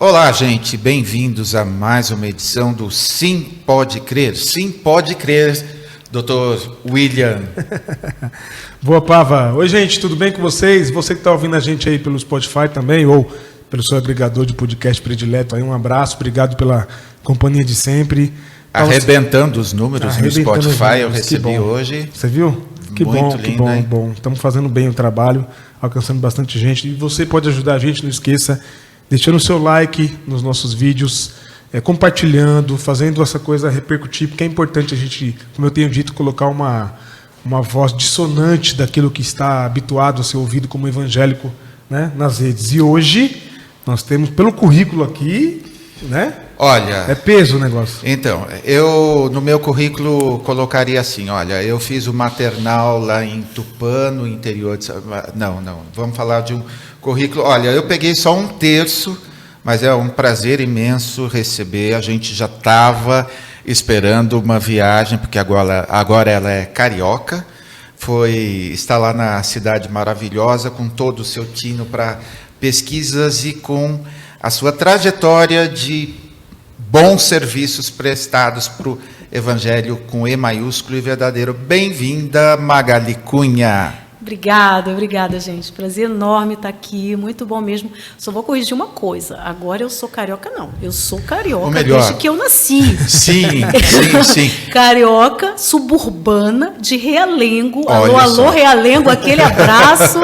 Olá, gente, bem-vindos a mais uma edição do Sim Pode Crer. Sim Pode Crer, Dr. William. Boa, Pava. Oi, gente, tudo bem com vocês? Você que está ouvindo a gente aí pelo Spotify também, ou pelo seu agregador de podcast predileto, aí um abraço, obrigado pela companhia de sempre. Arrebentando os números no Spotify, eu recebi hoje. Você viu? Que muito bom, lindo, que bom, hein? bom. Estamos fazendo bem o trabalho, alcançando bastante gente. E você pode ajudar a gente, não esqueça, deixando o seu like nos nossos vídeos, compartilhando, fazendo essa coisa repercutir, porque é importante a gente, como eu tenho dito, colocar uma voz dissonante daquilo que está habituado a ser ouvido como evangélico, né, nas redes. E hoje nós temos, pelo currículo aqui, né? Olha, é peso o negócio. Então, eu no meu currículo colocaria assim, olha, eu fiz o maternal lá em Tupã, no interior de... Não, vamos falar de um currículo. Olha, eu peguei só um terço, mas é um prazer imenso receber. A gente já estava esperando uma viagem, porque agora ela é carioca, está lá na cidade maravilhosa, com todo o seu tino para pesquisas e com a sua trajetória de bons serviços prestados para o Evangelho com E maiúsculo e verdadeiro. Bem-vinda, Magali Cunha. Obrigada, gente. Prazer enorme estar aqui, muito bom mesmo. Só vou corrigir uma coisa. Agora eu sou carioca, não. Eu sou carioca desde que eu nasci. Sim. Carioca, suburbana, de Realengo. Olha alô, só. Realengo, aquele abraço.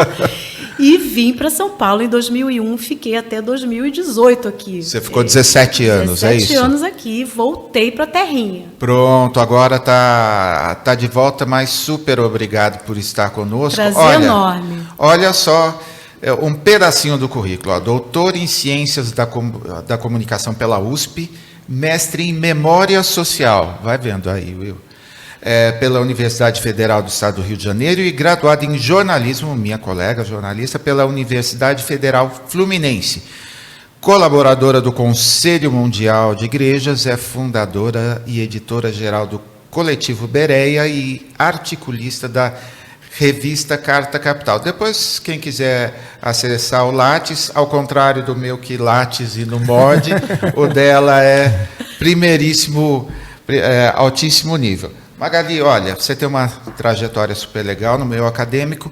E vim para São Paulo em 2001, fiquei até 2018 aqui. Você ficou 17 anos, é isso? 17 anos aqui, voltei para a terrinha. Pronto, agora tá de volta, mas super obrigado por estar conosco. Prazer enorme. Olha só, um pedacinho do currículo. Ó, doutor em Ciências da Comunicação pela USP, mestre em Memória Social. Vai vendo aí, Will. Pela Universidade Federal do Estado do Rio de Janeiro e graduada em jornalismo, minha colega jornalista, pela Universidade Federal Fluminense. Colaboradora do Conselho Mundial de Igrejas, é fundadora e editora-geral do Coletivo Bereia e articulista da revista Carta Capital. Depois, quem quiser acessar o Lattes, ao contrário do meu que Lattes e no mod, o dela é primeiríssimo, altíssimo nível. Magali, olha, você tem uma trajetória super legal no meio acadêmico.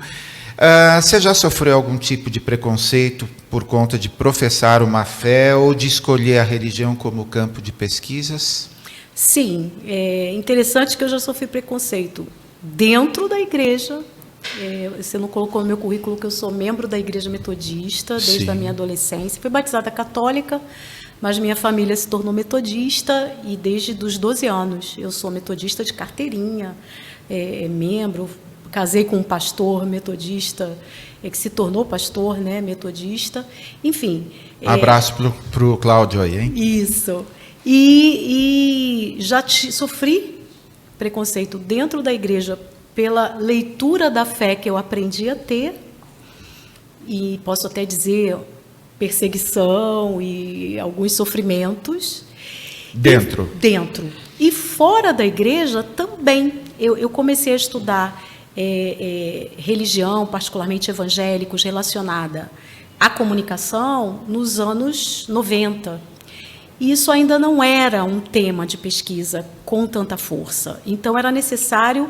Você já sofreu algum tipo de preconceito por conta de professar uma fé ou de escolher a religião como campo de pesquisas? Sim, é interessante que eu já sofri preconceito dentro da igreja. Você não colocou no meu currículo que eu sou membro da Igreja Metodista desde Sim. a minha adolescência. Fui batizada católica, mas minha família se tornou metodista e desde os 12 anos eu sou metodista de carteirinha, membro. Casei com um pastor metodista, que se tornou pastor, né, metodista. Enfim. Abraço para o Cláudio aí, hein? Isso. E já sofri preconceito dentro da igreja pela leitura da fé que eu aprendi a ter, e posso até dizer perseguição e alguns sofrimentos. Dentro. E fora da igreja também. Eu comecei a estudar religião, particularmente evangélicos, relacionada à comunicação nos anos 90. E isso ainda não era um tema de pesquisa com tanta força. Então, era necessário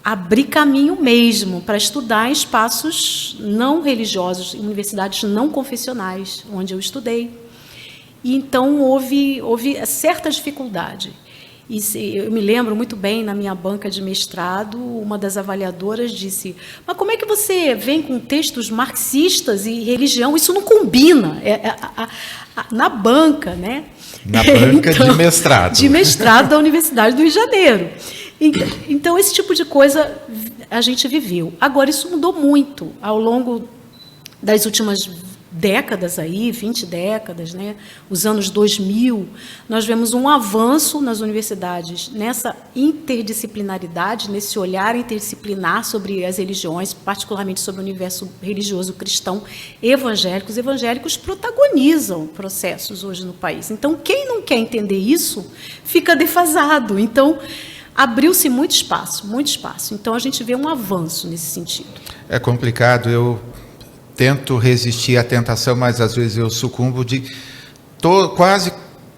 abrir caminho mesmo para estudar em espaços não religiosos, em universidades não confessionais, onde eu estudei. E então houve certa dificuldade. E eu me lembro muito bem, na minha banca de mestrado, uma das avaliadoras disse: mas como é que você vem com textos marxistas e religião? Isso não combina. Na banca, né? Na banca então, de mestrado. De mestrado da Universidade do Rio de Janeiro. Então, esse tipo de coisa a gente viveu. Agora, isso mudou muito ao longo das últimas décadas, 20 décadas, né? Os anos 2000, nós vemos um avanço nas universidades nessa interdisciplinaridade, nesse olhar interdisciplinar sobre as religiões, particularmente sobre o universo religioso cristão evangélico. Os evangélicos protagonizam processos hoje no país. Então, quem não quer entender isso, fica defasado. Então, abriu-se muito espaço, muito espaço. Então, a gente vê um avanço nesse sentido. É complicado, eu tento resistir à tentação, mas às vezes eu sucumbo de quase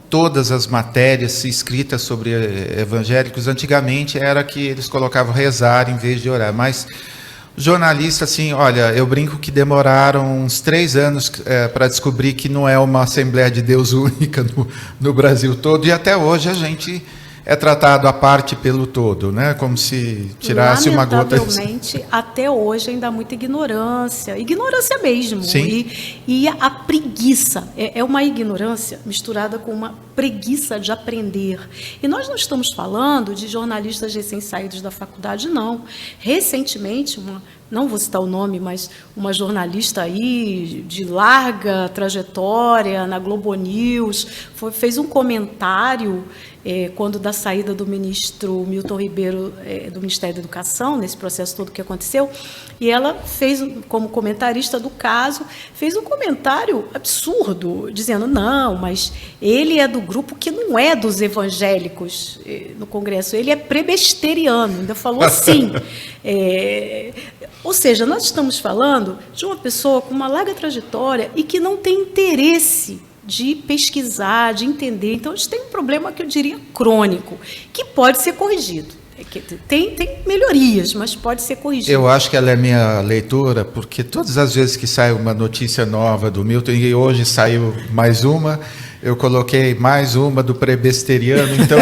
todas as matérias escritas sobre evangélicos, antigamente era que eles colocavam rezar em vez de orar, mas jornalista, assim, olha, eu brinco que demoraram uns 3 anos para descobrir que não é uma Assembleia de Deus única no Brasil todo, e até hoje a gente é tratado à parte pelo todo, né? Como se tirasse uma gota. Lamentavelmente, até hoje ainda há muita ignorância mesmo. Sim. E a preguiça, é uma ignorância misturada com uma preguiça de aprender. E nós não estamos falando de jornalistas recém-saídos da faculdade, não. Recentemente, não vou citar o nome, mas uma jornalista aí de larga trajetória na Globo News fez um comentário quando da saída do ministro Milton Ribeiro do Ministério da Educação, nesse processo todo que aconteceu, e ela fez, como comentarista do caso, fez um comentário absurdo, dizendo, não, mas ele é do grupo que não é dos evangélicos no Congresso, ele é prebesteriano, ainda falou assim. Ou seja, nós estamos falando de uma pessoa com uma larga trajetória e que não tem interesse de pesquisar, de entender. Então, a gente tem um problema que eu diria crônico, que pode ser corrigido. Tem melhorias, mas pode ser corrigido. Eu acho que ela é minha leitora, porque todas as vezes que sai uma notícia nova do Milton, e hoje saiu mais uma, eu coloquei mais uma do prebesteriano, então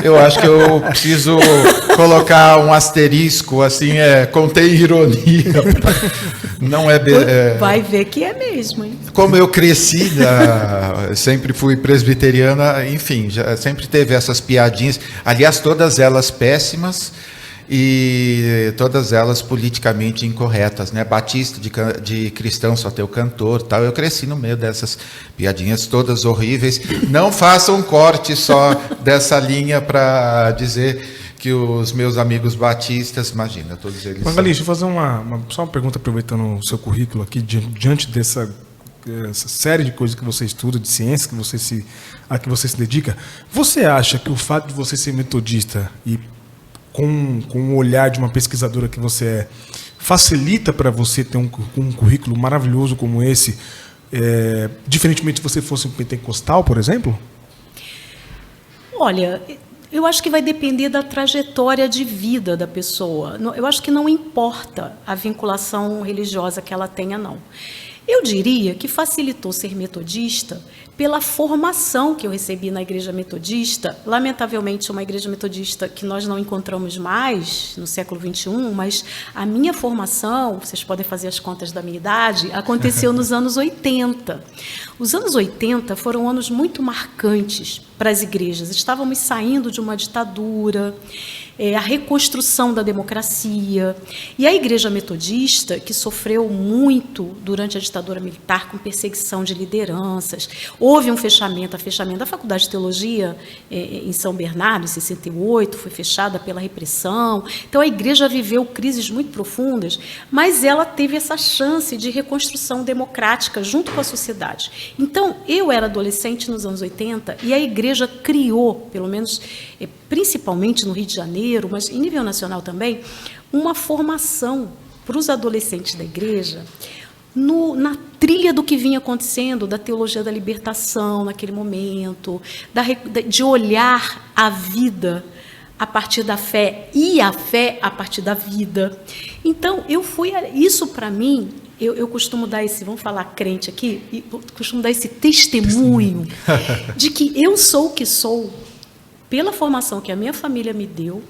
eu acho que eu preciso colocar um asterisco, assim, contém ironia. Não Vai ver que é mesmo, hein? Como eu cresci, sempre fui presbiteriana, enfim, sempre teve essas piadinhas, aliás, todas elas péssimas e todas elas politicamente incorretas, né? Batista de cristão só tem o cantor, tal. Eu cresci no meio dessas piadinhas todas horríveis. Não façam um corte só dessa linha para dizer que os meus amigos batistas, imagina, todos eles. Magali, deixa eu fazer só uma pergunta, aproveitando o seu currículo aqui, diante dessa série de coisas que você estuda, de ciência a que você se dedica. Você acha que o fato de você ser metodista e com o olhar de uma pesquisadora que você é, facilita para você ter um currículo maravilhoso como esse, diferentemente se você fosse um pentecostal, por exemplo? Olha, eu acho que vai depender da trajetória de vida da pessoa. Eu acho que não importa a vinculação religiosa que ela tenha, não. Eu diria que facilitou ser metodista pela formação que eu recebi na Igreja Metodista, lamentavelmente uma Igreja Metodista que nós não encontramos mais no século XXI, mas a minha formação, vocês podem fazer as contas da minha idade, aconteceu nos anos 80. Os anos 80 foram anos muito marcantes para as igrejas. Estávamos saindo de uma ditadura, a reconstrução da democracia. E a Igreja Metodista, que sofreu muito durante a ditadura militar com perseguição de lideranças, houve um fechamento da Faculdade de Teologia em São Bernardo, em 68, foi fechada pela repressão. Então, a igreja viveu crises muito profundas, mas ela teve essa chance de reconstrução democrática junto com a sociedade. Então, eu era adolescente nos anos 80 e a igreja criou, pelo menos principalmente no Rio de Janeiro, mas em nível nacional também, uma formação para os adolescentes da igreja na trilha do que vinha acontecendo, da teologia da libertação naquele momento, de olhar a vida a partir da fé e a fé a partir da vida. Então, isso para mim, eu costumo dar vamos falar crente aqui, costumo dar esse testemunho de que eu sou o que sou pela formação que a minha família me deu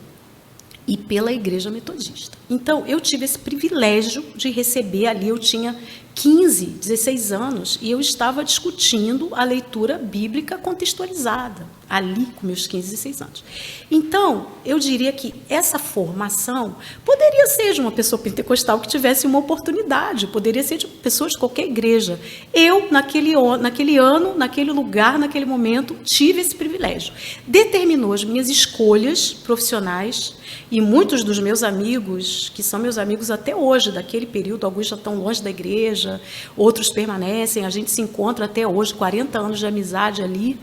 e pela Igreja Metodista. Então, eu tive esse privilégio de receber ali, eu tinha 15, 16 anos, e eu estava discutindo a leitura bíblica contextualizada, ali com meus 15, 16 anos. Então, eu diria que essa formação poderia ser de uma pessoa pentecostal que tivesse uma oportunidade, poderia ser de pessoas de qualquer igreja. Eu, naquele ano, naquele lugar, naquele momento, tive esse privilégio. Determinou as minhas escolhas profissionais, e muitos dos meus amigos, que são meus amigos até hoje, daquele período, alguns já estão longe da igreja, outros permanecem, a gente se encontra até hoje, 40 anos de amizade ali,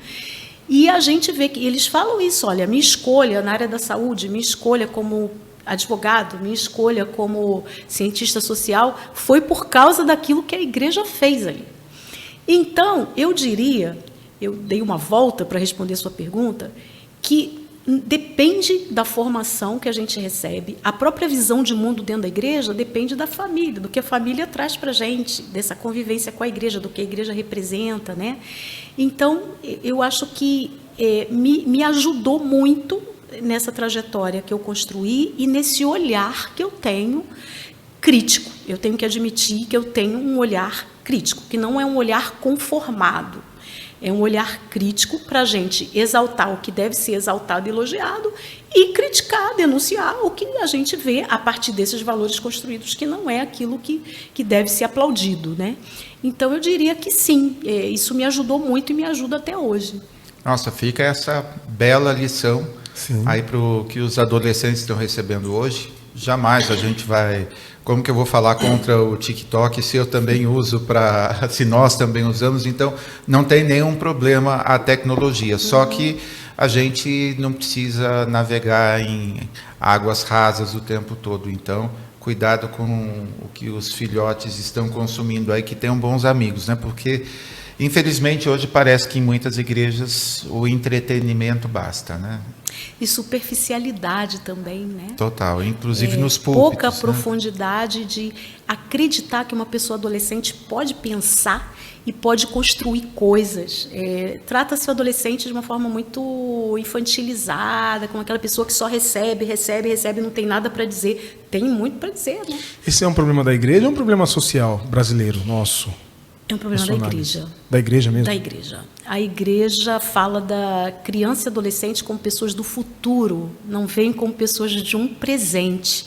e a gente vê que eles falam isso, olha, minha escolha na área da saúde, minha escolha como advogado, minha escolha como cientista social, foi por causa daquilo que a igreja fez ali. Então, eu diria eu dei uma volta para responder a sua pergunta, que depende da formação que a gente recebe. A própria visão de mundo dentro da igreja depende da família, do que a família traz para a gente, dessa convivência com a igreja, do que a igreja representa, né? Então, eu acho que me ajudou muito nessa trajetória que eu construí e nesse olhar que eu tenho crítico. Eu tenho que admitir que eu tenho um olhar crítico, que não é um olhar conformado. É um olhar crítico para a gente exaltar o que deve ser exaltado e elogiado e criticar, denunciar o que a gente vê a partir desses valores construídos, que não é aquilo que deve ser aplaudido, né? Então, eu diria que sim, isso me ajudou muito e me ajuda até hoje. Nossa, fica essa bela lição aí para o que os adolescentes estão recebendo hoje. Jamais a gente vai... Como que eu vou falar contra o TikTok se eu também uso se nós também usamos? Então, não tem nenhum problema a tecnologia. Só que a gente não precisa navegar em águas rasas o tempo todo. Então, cuidado com o que os filhotes estão consumindo aí, que tenham bons amigos, né? Porque, infelizmente, hoje parece que em muitas igrejas o entretenimento basta, né? E superficialidade também, né? Total, inclusive nos púlpitos. Pouca profundidade de acreditar que uma pessoa adolescente pode pensar e pode construir coisas. Trata-se o adolescente de uma forma muito infantilizada, como aquela pessoa que só recebe, não tem nada para dizer. Tem muito para dizer, né? Esse é um problema da igreja ou é um problema social brasileiro nosso? É um problema da igreja. Da igreja mesmo? Da igreja. A igreja fala da criança e adolescente como pessoas do futuro, não vem como pessoas de um presente.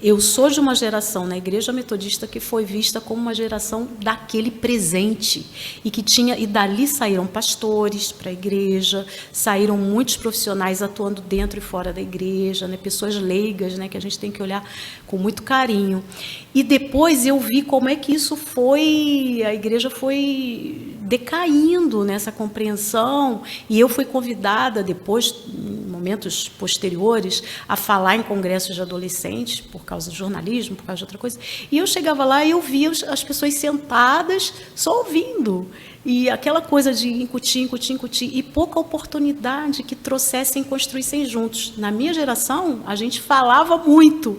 Eu sou de uma geração na igreja metodista que foi vista como uma geração daquele presente e dali saíram pastores para a igreja, saíram muitos profissionais atuando dentro e fora da igreja, né, pessoas leigas, né, que a gente tem que olhar com muito carinho. E depois eu vi como é que a igreja foi decaindo nessa compreensão, e eu fui convidada depois, em momentos posteriores, a falar em congressos de adolescentes, por causa do jornalismo, por causa de outra coisa, e eu chegava lá e eu via as pessoas sentadas só ouvindo, e aquela coisa de incutir, e pouca oportunidade que trouxessem, construíssem juntos. Na minha geração, a gente falava muito,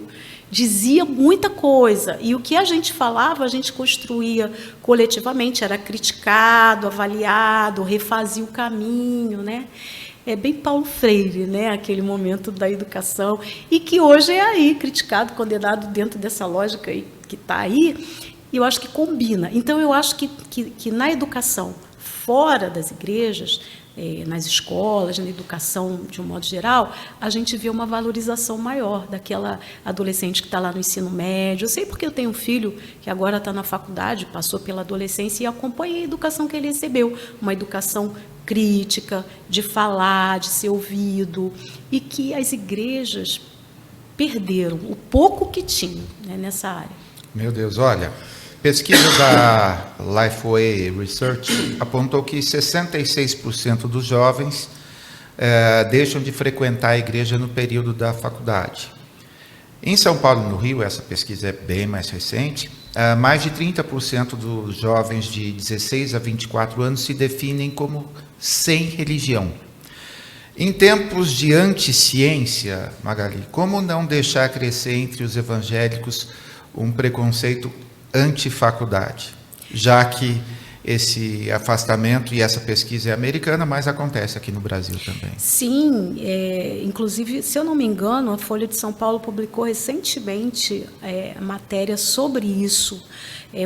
dizia muita coisa, e o que a gente falava, a gente construía coletivamente, era criticado, avaliado, refazia o caminho, né? É bem Paulo Freire, né? Aquele momento da educação, e que hoje é aí, criticado, condenado dentro dessa lógica aí, que está aí, e eu acho que combina. Então, eu acho que na educação, fora das igrejas, nas escolas, na educação de um modo geral, a gente vê uma valorização maior daquela adolescente que está lá no ensino médio. Eu sei porque eu tenho um filho que agora está na faculdade, passou pela adolescência e acompanhei a educação que ele recebeu, uma educação crítica, de falar, de ser ouvido, e que as igrejas perderam o pouco que tinham, né, nessa área. Meu Deus, olha... Pesquisa da Lifeway Research apontou que 66% dos jovens deixam de frequentar a igreja no período da faculdade. Em São Paulo e no Rio, essa pesquisa é bem mais recente, mais de 30% dos jovens de 16 a 24 anos se definem como sem religião. Em tempos de anticiência, Magali, como não deixar crescer entre os evangélicos um preconceito anti-faculdade, já que esse afastamento e essa pesquisa é americana, mas acontece aqui no Brasil também. Sim, inclusive, se eu não me engano, a Folha de São Paulo publicou recentemente matéria sobre isso,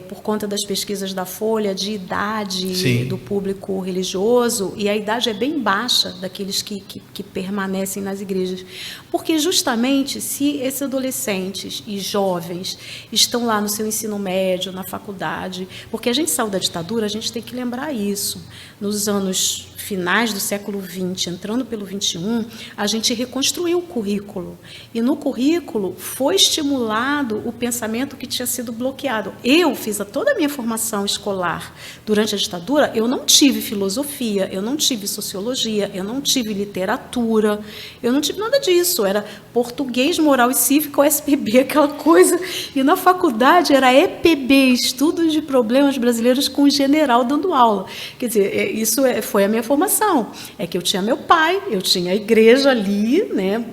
por conta das pesquisas da Folha, de idade Sim. do público religioso, e a idade é bem baixa daqueles que permanecem nas igrejas. Porque justamente se esses adolescentes e jovens estão lá no seu ensino médio, na faculdade, porque a gente saiu da ditadura, a gente tem que lembrar isso. Nos anos finais do século XX, entrando pelo XXI, a gente reconstruiu o currículo. E no currículo foi estimulado o pensamento que tinha sido bloqueado. Eu eu fiz toda a minha formação escolar durante a ditadura, eu não tive filosofia, eu não tive sociologia, eu não tive literatura, eu não tive nada disso. Era português, moral e cívica, SPB, aquela coisa. E na faculdade era EPB, Estudos de Problemas Brasileiros, com o general dando aula. Quer dizer, isso foi a minha formação. É que eu tinha meu pai, eu tinha a igreja ali, né,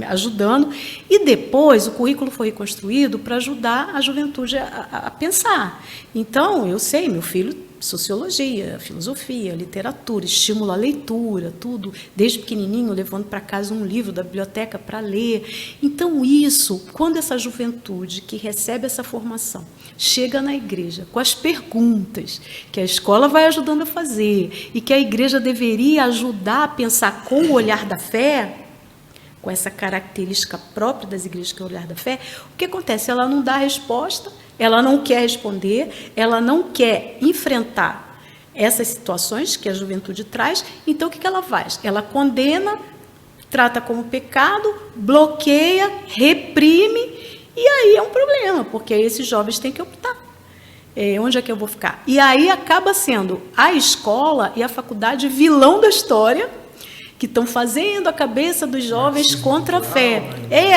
ajudando, e depois o currículo foi reconstruído para ajudar a juventude a pensar. Então, eu sei, meu filho, sociologia, filosofia, literatura, estimula a leitura, tudo, desde pequenininho, levando para casa um livro da biblioteca para ler. Então, isso, quando essa juventude que recebe essa formação chega na igreja com as perguntas que a escola vai ajudando a fazer e que a igreja deveria ajudar a pensar com o olhar da fé, com essa característica própria das igrejas, que é o olhar da fé, o que acontece? Ela não dá resposta, ela não quer responder, ela não quer enfrentar essas situações que a juventude traz. Então, o que ela faz? Ela condena, trata como pecado, bloqueia, reprime, e aí é um problema, porque aí esses jovens têm que optar. Onde é que eu vou ficar? E aí acaba sendo a escola e a faculdade vilão da história, que estão fazendo a cabeça dos jovens contra a fé.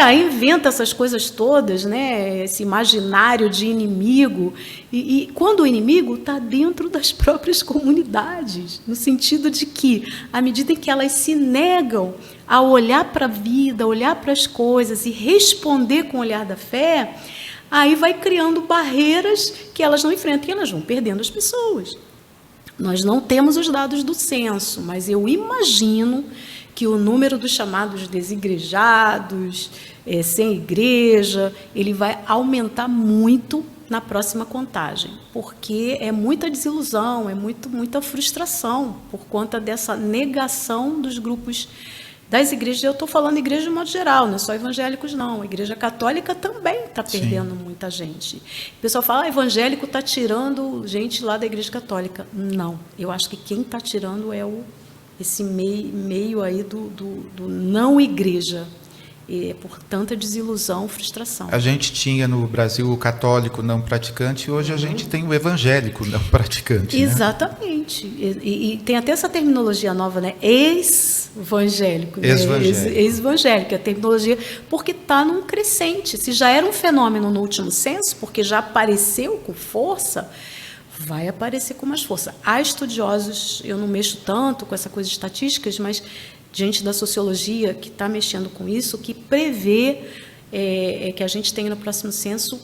Aí inventa essas coisas todas, né? Esse imaginário de inimigo. E quando o inimigo está dentro das próprias comunidades, no sentido de que, à medida em que elas se negam a olhar para a vida, olhar para as coisas e responder com o olhar da fé, aí vai criando barreiras que elas não enfrentam e elas vão perdendo as pessoas. Nós não temos os dados do censo, mas eu imagino que o número dos chamados desigrejados, sem igreja, ele vai aumentar muito na próxima contagem, porque é muita desilusão, é muita frustração por conta dessa negação dos grupos das igrejas. Eu estou falando igreja de modo geral, não é só evangélicos, não. A igreja católica também está perdendo muita gente. O pessoal fala, evangélico está tirando gente lá da igreja católica. Não, eu acho que quem está tirando é esse meio aí do não igreja. Por tanta desilusão, frustração. A gente tinha no Brasil o católico não praticante, e hoje a gente tem o evangélico não praticante. Exatamente. Né? E tem até essa terminologia nova, né? Ex-evangélico. Ex-evangélico, a terminologia, porque está num crescente. Se já era um fenômeno no último censo, porque já apareceu com força, vai aparecer com mais força. Há estudiosos, eu não mexo tanto com essa coisa de estatísticas, mas gente da sociologia que está mexendo com isso, que prevê que a gente tenha no próximo censo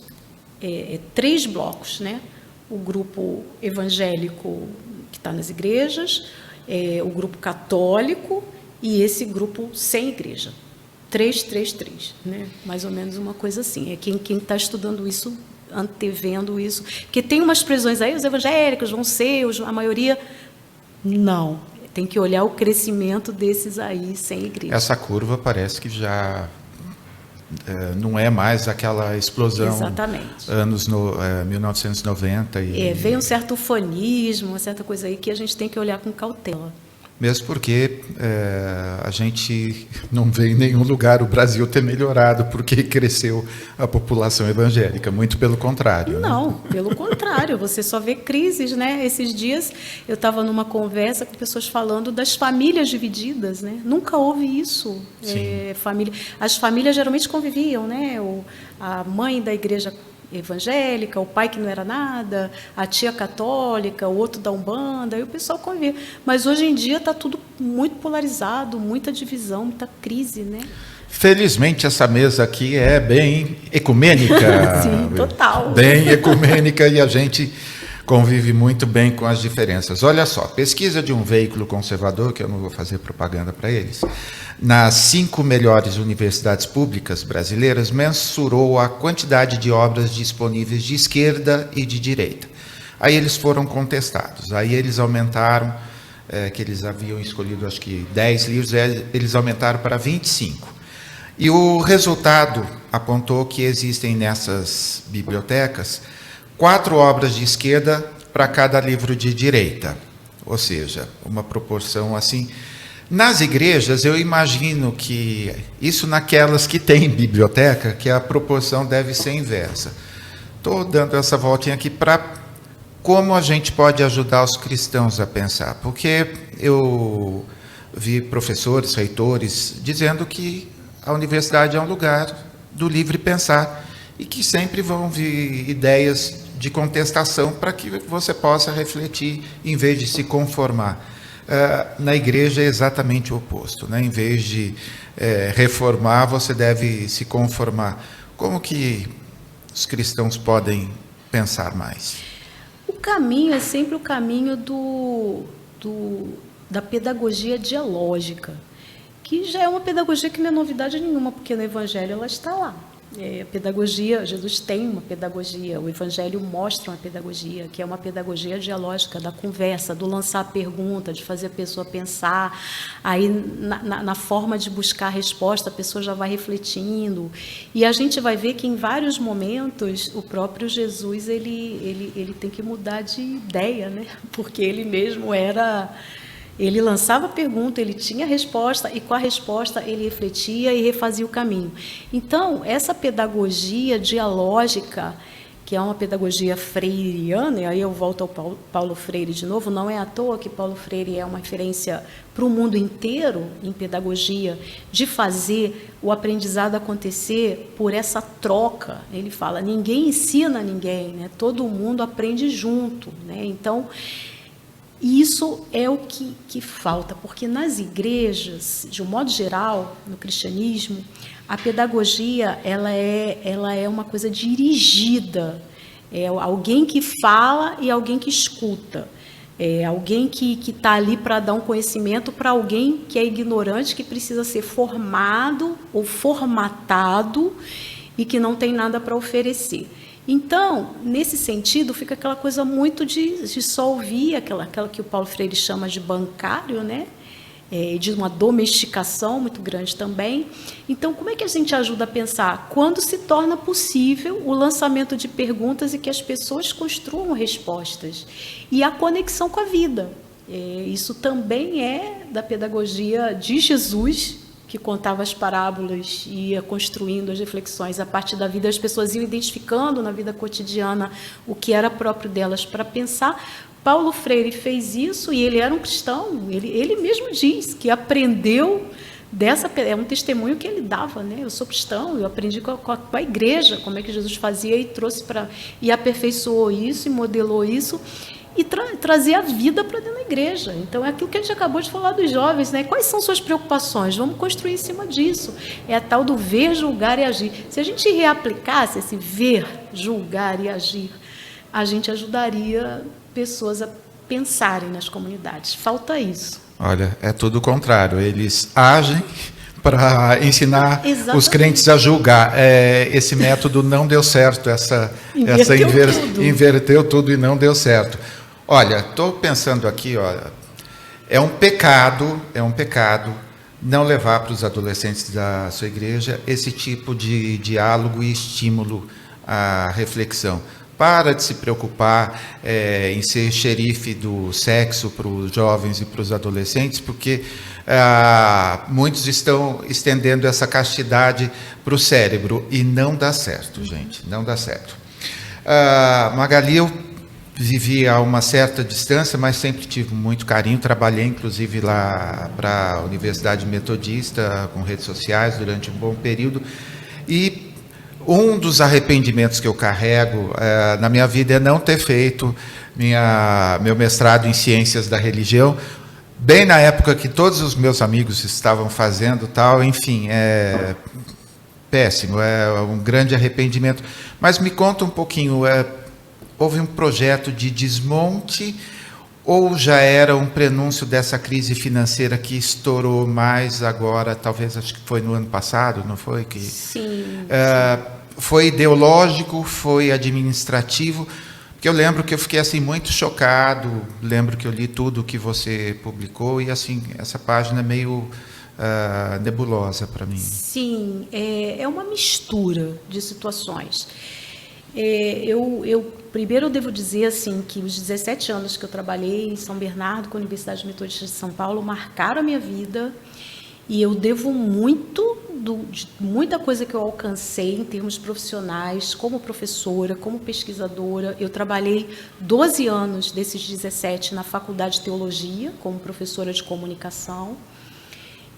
3 blocos, né? O grupo evangélico que está nas igrejas, o grupo católico e esse grupo sem igreja. 3, 3, 3, né? Mais ou menos uma coisa assim. É quem está estudando isso, antevendo isso. Porque tem umas previsões aí, os evangélicos vão ser, a maioria não. Tem que olhar o crescimento desses aí sem igreja. Essa curva parece que já não é mais aquela explosão. Exatamente. Anos 1990. Vem um certo ufanismo, uma certa coisa aí que a gente tem que olhar com cautela. Mesmo porque a gente não vê em nenhum lugar o Brasil ter melhorado porque cresceu a população evangélica, muito pelo contrário. Não, né? Pelo contrário, você só vê crises, né? Esses dias eu estava numa conversa com pessoas falando das famílias divididas, né? Nunca houve isso. As famílias geralmente conviviam, né? A mãe da igreja evangélica, o pai que não era nada, a tia católica, o outro da Umbanda, aí o pessoal convive. Mas hoje em dia está tudo muito polarizado, muita divisão, muita crise, né? Felizmente essa mesa aqui é bem ecumênica. Sim, total. Bem ecumênica e a gente convive muito bem com as diferenças. Olha só, pesquisa de um veículo conservador, que eu não vou fazer propaganda para eles, nas 5 melhores universidades públicas brasileiras, mensurou a quantidade de obras disponíveis de esquerda e de direita. Aí eles foram contestados, aí eles aumentaram, que eles haviam escolhido acho que 10 livros, eles aumentaram para 25. E o resultado apontou que existem nessas bibliotecas 4 obras de esquerda para cada livro de direita, ou seja, uma proporção assim. Nas igrejas, eu imagino que, isso naquelas que têm biblioteca, que a proporção deve ser inversa. estou dando essa voltinha aqui para como a gente pode ajudar os cristãos a pensar, porque eu vi professores, reitores, dizendo que a universidade é um lugar do livre pensar e que sempre vão vir ideias de contestação para que você possa refletir em vez de se conformar. Na igreja é exatamente o oposto, né? Em vez de reformar, você deve se conformar. Como que os cristãos podem pensar mais? O caminho é sempre o caminho da pedagogia dialógica, que já é uma pedagogia que não é novidade nenhuma, porque no Evangelho ela está lá. A pedagogia, Jesus tem uma pedagogia, o Evangelho mostra uma pedagogia, que é uma pedagogia dialógica, da conversa, do lançar a pergunta, de fazer a pessoa pensar, aí na forma de buscar a resposta, a pessoa já vai refletindo, e a gente vai ver que em vários momentos o próprio Jesus ele tem que mudar de ideia, né? Porque ele mesmo ele lançava a pergunta, ele tinha a resposta, e com a resposta ele refletia e refazia o caminho. Então, essa pedagogia dialógica, que é uma pedagogia freiriana, e aí eu volto ao Paulo Freire de novo, não é à toa que Paulo Freire é uma referência para o mundo inteiro em pedagogia, de fazer o aprendizado acontecer por essa troca. Ele fala, ninguém ensina ninguém, né? Todo mundo aprende junto, né? Então, isso é o que falta, porque nas igrejas, de um modo geral, no cristianismo, a pedagogia ela é uma coisa dirigida. É alguém que fala e alguém que escuta. É alguém que está ali para dar um conhecimento para alguém que é ignorante, que precisa ser formado ou formatado e que não tem nada para oferecer. Então, nesse sentido, fica aquela coisa muito de só ouvir, aquela que o Paulo Freire chama de bancário, né? De uma domesticação muito grande também. Então, como é que a gente ajuda a pensar? Quando se torna possível o lançamento de perguntas e que as pessoas construam respostas. E a conexão com a vida. Isso também é da pedagogia de Jesus, que contava as parábolas e ia construindo as reflexões a partir da vida, as pessoas iam identificando na vida cotidiana o que era próprio delas para pensar. Paulo Freire fez isso e ele era um cristão, ele mesmo diz que aprendeu é um testemunho que ele dava, né? Eu sou cristão, eu aprendi com a igreja como é que Jesus fazia e trouxe e aperfeiçoou isso e modelou isso. E trazer a vida para dentro da igreja. Então, é aquilo que a gente acabou de falar dos jovens, né? Quais são suas preocupações? Vamos construir em cima disso. É a tal do ver, julgar e agir. Se a gente reaplicasse esse ver, julgar e agir, a gente ajudaria pessoas a pensarem nas comunidades. Falta isso. Olha, é tudo o contrário. Eles agem para ensinar Exatamente. Os crentes a julgar. Esse método não deu certo, inverteu tudo e não deu certo. Olha, estou pensando aqui, olha, é um pecado não levar para os adolescentes da sua igreja esse tipo de diálogo e estímulo à reflexão. Para de se preocupar em ser xerife do sexo para os jovens e para os adolescentes, porque muitos estão estendendo essa castidade para o cérebro e não dá certo, gente, não dá certo. Magali, eu vivi a uma certa distância, mas sempre tive muito carinho, trabalhei inclusive lá para a Universidade Metodista, com redes sociais durante um bom período, e um dos arrependimentos que eu carrego na minha vida é não ter feito meu mestrado em Ciências da Religião, bem na época que todos os meus amigos estavam fazendo tal, enfim, péssimo, é um grande arrependimento. Mas me conta um pouquinho, houve um projeto de desmonte ou já era um prenúncio dessa crise financeira que estourou mais agora, talvez, acho que foi no ano passado, não foi? Sim. Foi ideológico, foi administrativo? Porque eu lembro que eu fiquei assim muito chocado, lembro que eu li tudo o que você publicou e assim, essa página é meio nebulosa para mim. Sim, é uma mistura de situações. Primeiro eu devo dizer assim que os 17 anos que eu trabalhei em São Bernardo com a Universidade Metodista de São Paulo marcaram a minha vida E eu devo muito de muita coisa que eu alcancei em termos profissionais, como professora, como pesquisadora. Eu trabalhei 12 anos desses 17 na Faculdade de Teologia, como professora de comunicação,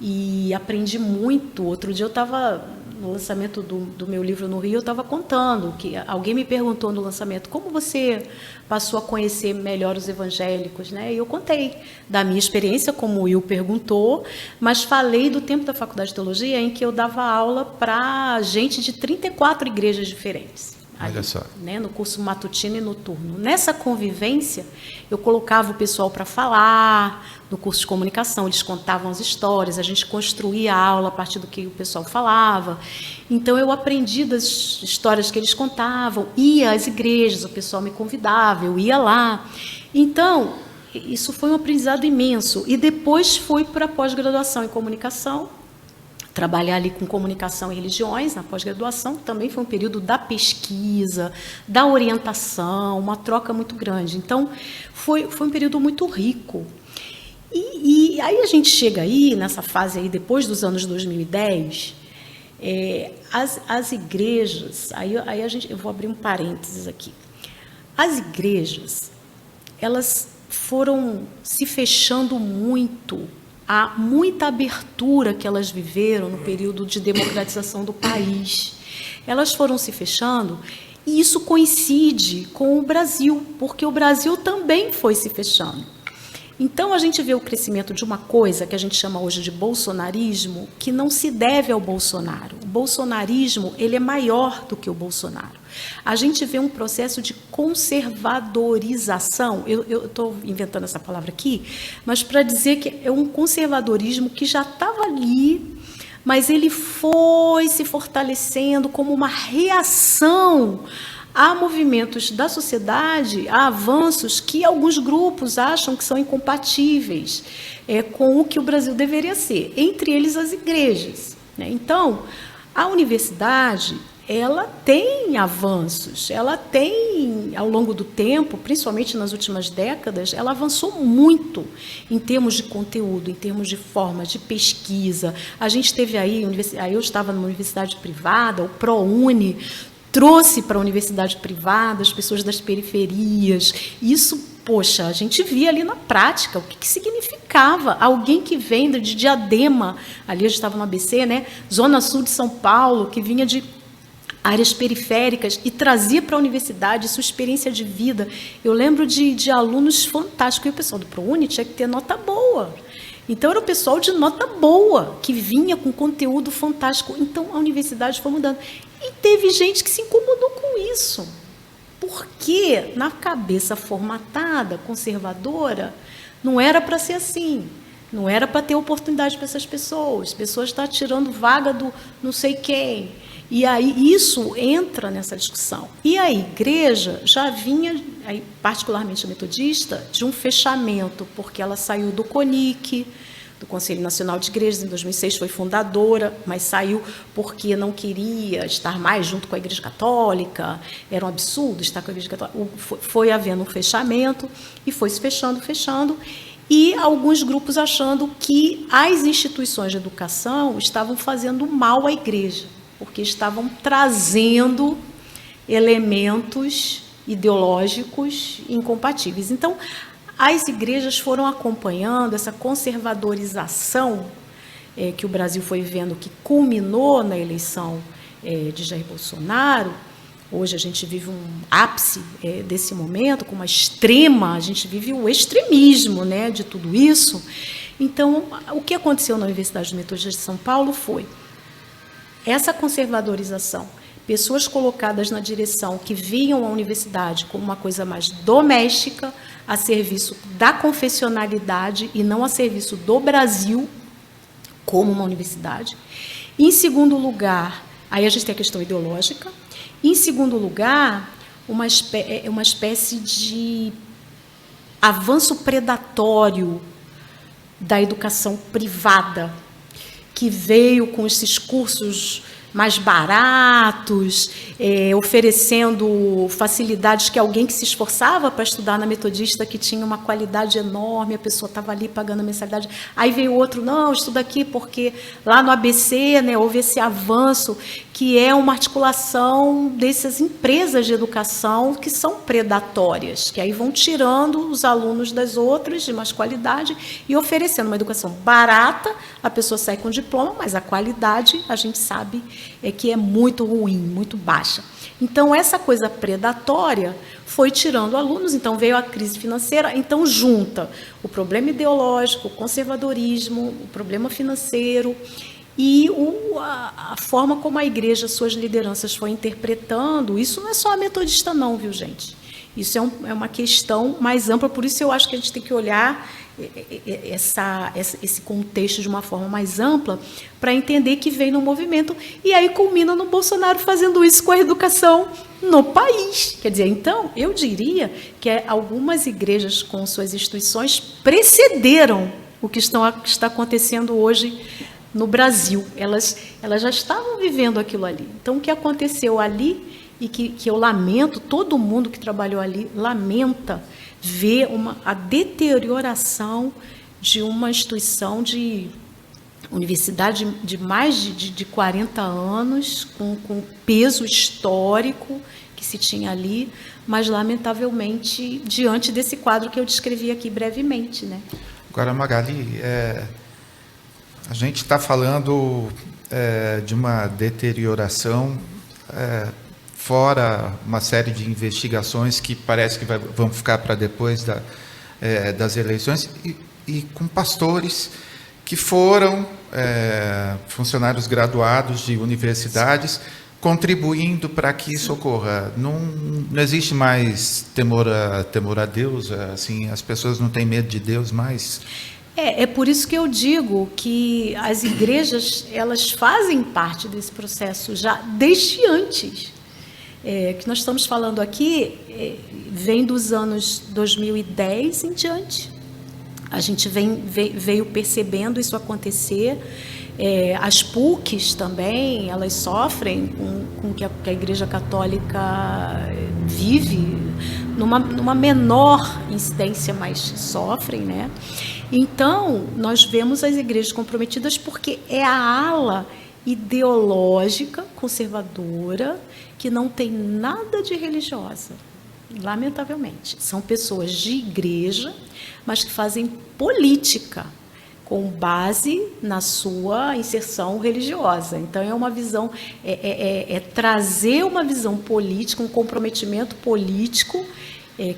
e aprendi muito. Outro dia eu estava, no lançamento do meu livro no Rio, eu estava contando, que alguém me perguntou no lançamento, como você passou a conhecer melhor os evangélicos, né? E eu contei da minha experiência, como o Will perguntou, mas falei do tempo da Faculdade de Teologia em que eu dava aula para gente de 34 igrejas diferentes. Ali, olha só. né, no curso matutino e noturno. Nessa convivência, eu colocava o pessoal para falar, no curso de comunicação, eles contavam as histórias, a gente construía a aula a partir do que o pessoal falava. Então, eu aprendi das histórias que eles contavam, ia às igrejas, o pessoal me convidava, eu ia lá. Então, isso foi um aprendizado imenso. E depois fui para a pós-graduação em comunicação, trabalhar ali com comunicação e religiões na pós-graduação, também foi um período da pesquisa, da orientação, uma troca muito grande. Então, foi um período muito rico. E aí a gente chega aí, nessa fase aí, depois dos anos 2010, as igrejas, eu vou abrir um parênteses aqui. As igrejas, elas foram se fechando muito. Há muita abertura que elas viveram no período de democratização do país. Elas foram se fechando e isso coincide com o Brasil, porque o Brasil também foi se fechando. Então, a gente vê o crescimento de uma coisa que a gente chama hoje de bolsonarismo, que não se deve ao Bolsonaro. O bolsonarismo, ele é maior do que o Bolsonaro. A gente vê um processo de conservadorização, eu estou inventando essa palavra aqui, mas para dizer que é um conservadorismo que já estava ali, mas ele foi se fortalecendo como uma reação a movimentos da sociedade, a avanços que alguns grupos acham que são incompatíveis com o que o Brasil deveria ser, entre eles as igrejas, né? Então, a universidade, ela tem avanços, ela tem, ao longo do tempo, principalmente nas últimas décadas, ela avançou muito em termos de conteúdo, em termos de forma de pesquisa. A gente teve aí eu estava numa universidade privada, o ProUni, trouxe para a universidade privada as pessoas das periferias. Isso, poxa, a gente via ali na prática o que significava. Alguém que vem de Diadema, ali eu estava no ABC, né? Zona Sul de São Paulo, que vinha de áreas periféricas e trazia para a universidade sua experiência de vida. Eu lembro de alunos fantásticos. E o pessoal do ProUni tinha que ter nota boa. Então, era o pessoal de nota boa, que vinha com conteúdo fantástico. Então, a universidade foi mudando. E teve gente que se incomodou com isso. Porque, na cabeça formatada, conservadora, não era para ser assim. Não era para ter oportunidade para essas pessoas. As pessoas estão tirando vaga do não sei quem. E aí isso entra nessa discussão. E a igreja já vinha, particularmente a metodista, de um fechamento, porque ela saiu do CONIC, do Conselho Nacional de Igrejas, em 2006 foi fundadora, mas saiu porque não queria estar mais junto com a Igreja Católica, era um absurdo estar com a Igreja Católica. Foi havendo um fechamento e foi se fechando, e alguns grupos achando que as instituições de educação estavam fazendo mal à igreja, porque estavam trazendo elementos ideológicos incompatíveis. Então, as igrejas foram acompanhando essa conservadorização que o Brasil foi vendo, que culminou na eleição de Jair Bolsonaro. Hoje a gente vive um ápice desse momento, com uma extrema, a gente vive o extremismo, né, de tudo isso. Então, o que aconteceu na Universidade Metodista de São Paulo foi essa conservadorização, pessoas colocadas na direção que viam a universidade como uma coisa mais doméstica, a serviço da confessionalidade e não a serviço do Brasil como uma universidade. Em segundo lugar, aí a gente tem a questão ideológica. Em segundo lugar, uma espécie de avanço predatório da educação privada, que veio com esses cursos mais baratos, oferecendo facilidades que alguém que se esforçava para estudar na Metodista, que tinha uma qualidade enorme, a pessoa estava ali pagando a mensalidade. Aí veio outro, não, estuda aqui porque lá no ABC, né, houve esse avanço, que é uma articulação dessas empresas de educação que são predatórias, que aí vão tirando os alunos das outras de mais qualidade e oferecendo uma educação barata, a pessoa sai com diploma, mas a qualidade, a gente sabe, é que é muito ruim, muito baixa. Então, essa coisa predatória foi tirando alunos, então veio a crise financeira, então junta o problema ideológico, o conservadorismo, o problema financeiro e a forma como a igreja, suas lideranças foi interpretando. Isso não é só a metodista não, viu, gente? Isso é uma questão mais ampla, por isso eu acho que a gente tem que olhar esse contexto de uma forma mais ampla para entender que vem no movimento e aí culmina no Bolsonaro fazendo isso com a educação no país. Quer dizer, então, eu diria que algumas igrejas com suas instituições precederam o que está acontecendo hoje no Brasil. Elas já estavam vivendo aquilo ali. Então, o que aconteceu ali e que eu lamento, todo mundo que trabalhou ali lamenta ver a deterioração de uma instituição de universidade de mais de 40 anos, com peso histórico que se tinha ali, mas, lamentavelmente, diante desse quadro que eu descrevi aqui brevemente, né? Agora, Magali, a gente está falando de uma deterioração, fora uma série de investigações que parece que vão ficar para depois das eleições, e com pastores que foram funcionários graduados de universidades, contribuindo para que isso ocorra. Não existe mais temor a Deus, assim, as pessoas não têm medo de Deus mais. É por isso que eu digo que as igrejas, elas fazem parte desse processo já desde antes. Que nós estamos falando aqui vem dos anos 2010 em diante. A gente veio percebendo isso acontecer. As PUCs também, elas sofrem com o que a Igreja Católica vive, numa menor incidência, mas sofrem, né? Então, nós vemos as igrejas comprometidas porque é a ala ideológica, conservadora, que não tem nada de religiosa, lamentavelmente. São pessoas de igreja, mas que fazem política com base na sua inserção religiosa. Então, é uma visão, trazer uma visão política, um comprometimento político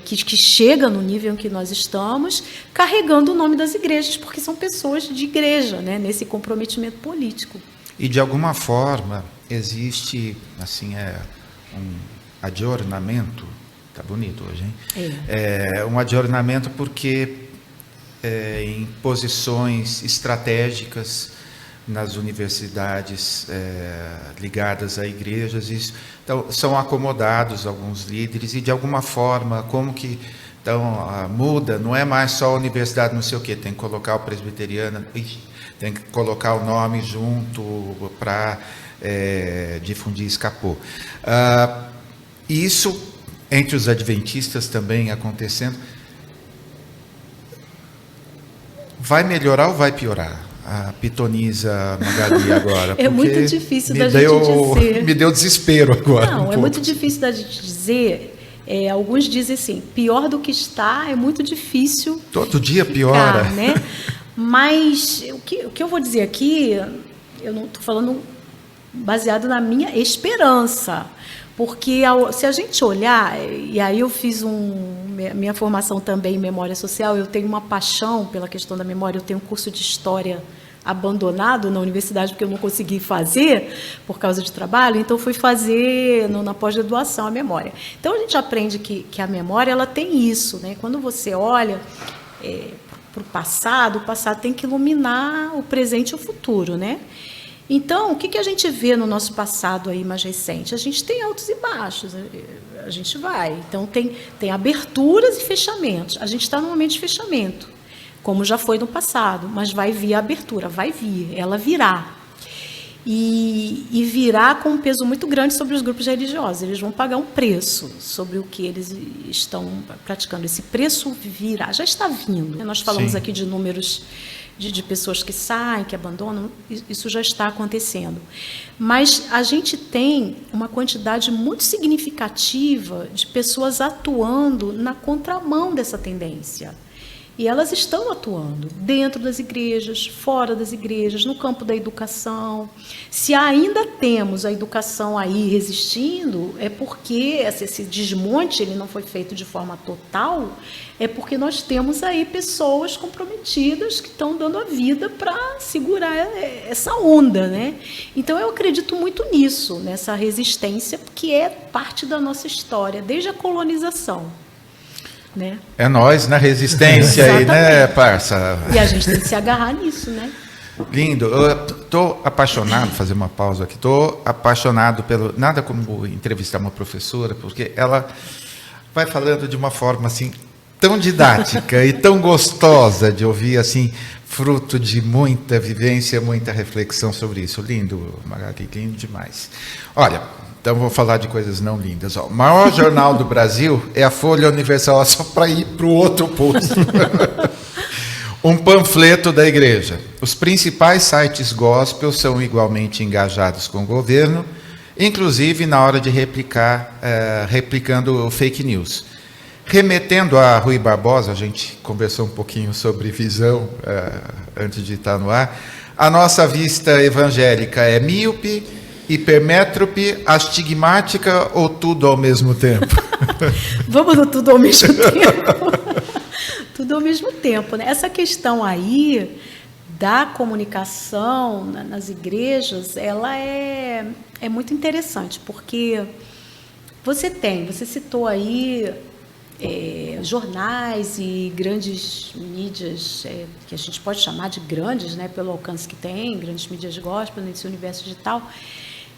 que chega no nível em que nós estamos, carregando o nome das igrejas, porque são pessoas de igreja, né, nesse comprometimento político. E, de alguma forma, existe assim, um adornamento, está bonito hoje, hein? Um adornamento porque em posições estratégicas nas universidades ligadas a igrejas, então, são acomodados alguns líderes e, de alguma forma, como que então, muda, não é mais só a universidade não sei o quê, tem que colocar o presbiteriano, tem que colocar o nome junto para difundir, escapou. Isso, entre os adventistas também acontecendo, vai melhorar ou vai piorar? A pitonisa Magali agora. É muito difícil da gente dizer. Me deu desespero agora. Não, é muito difícil da gente dizer. Alguns dizem assim, pior do que está, é muito difícil. Todo dia piora. Né? Mas o que eu vou dizer aqui, eu não estou falando baseado na minha esperança. Porque se a gente olhar, e aí eu fiz minha formação também em memória social, eu tenho uma paixão pela questão da memória, eu tenho um curso de história abandonado na universidade porque eu não consegui fazer por causa de trabalho, então fui fazer na pós-graduação a memória. Então a gente aprende que a memória ela tem isso, né? Quando você olha para o passado tem que iluminar o presente e o futuro, né? Então, o que a gente vê no nosso passado aí mais recente? A gente tem altos e baixos, a gente vai. Então, tem aberturas e fechamentos. A gente está no momento de fechamento, como já foi no passado, mas vai vir a abertura, vai vir, ela virá. e virá com um peso muito grande sobre os grupos religiosos. Eles vão pagar um preço sobre o que eles estão praticando. Esse preço virá, já está vindo. Nós falamos aqui de números de pessoas que saem, que abandonam, isso já está acontecendo. Mas a gente tem uma quantidade muito significativa de pessoas atuando na contramão dessa tendência. E elas estão atuando dentro das igrejas, fora das igrejas, no campo da educação. Se ainda temos a educação aí resistindo, é porque esse desmonte ele não foi feito de forma total, é porque nós temos aí pessoas comprometidas que estão dando a vida para segurar essa onda, né? Então eu acredito muito nisso, nessa resistência, que é parte da nossa história, desde a colonização. Né? É nós na resistência aí, né, parça? E a gente tem que se agarrar nisso, né? Lindo. Eu estou apaixonado, fazer uma pausa aqui, estou apaixonado pelo... Nada como entrevistar uma professora, porque ela vai falando de uma forma assim tão didática e tão gostosa de ouvir, assim, fruto de muita vivência, muita reflexão sobre isso. Lindo, Magali, lindo demais. Olha... Então, vou falar de coisas não lindas. O maior jornal do Brasil é a Folha Universal, só para ir para o outro posto. Um panfleto da igreja. Os principais sites gospel são igualmente engajados com o governo, inclusive na hora de replicando fake news. Remetendo a Rui Barbosa, a gente conversou um pouquinho sobre visão antes de estar no ar, a nossa vista evangélica é míope, hipermétrope, astigmática ou tudo ao mesmo tempo? Vamos no tudo ao mesmo tempo. Tudo ao mesmo tempo, né? Essa questão aí da comunicação nas igrejas, ela é muito interessante, porque você citou aí jornais e grandes mídias, que a gente pode chamar de grandes, né, pelo alcance que tem, grandes mídias gospel nesse universo digital,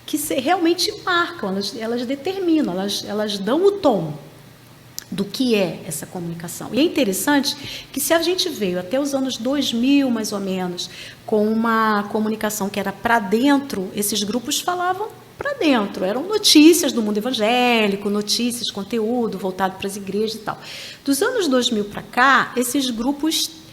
que realmente marcam, elas determinam, elas dão o tom do que é essa comunicação. E é interessante que se a gente veio até os anos 2000, mais ou menos, com uma comunicação que era para dentro, esses grupos falavam para dentro, eram notícias do mundo evangélico, notícias, conteúdo voltado para as igrejas e tal. Dos anos 2000 para cá, esses grupos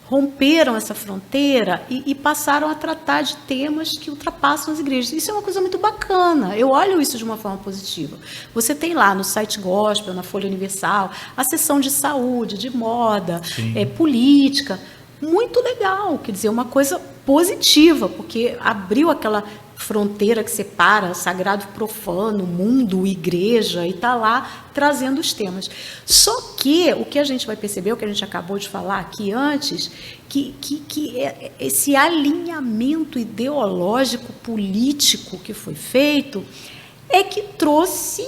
romperam essa fronteira e passaram a tratar de temas que ultrapassam as igrejas. Isso é uma coisa muito bacana, eu olho isso de uma forma positiva. Você tem lá no site gospel, na Folha Universal, a seção de saúde, de moda, política, muito legal, quer dizer, uma coisa positiva, porque abriu aquela fronteira que separa sagrado e profano, mundo, igreja, e está lá trazendo os temas. Só que o que a gente vai perceber, o que a gente acabou de falar aqui antes, que esse alinhamento ideológico, político que foi feito, é que trouxe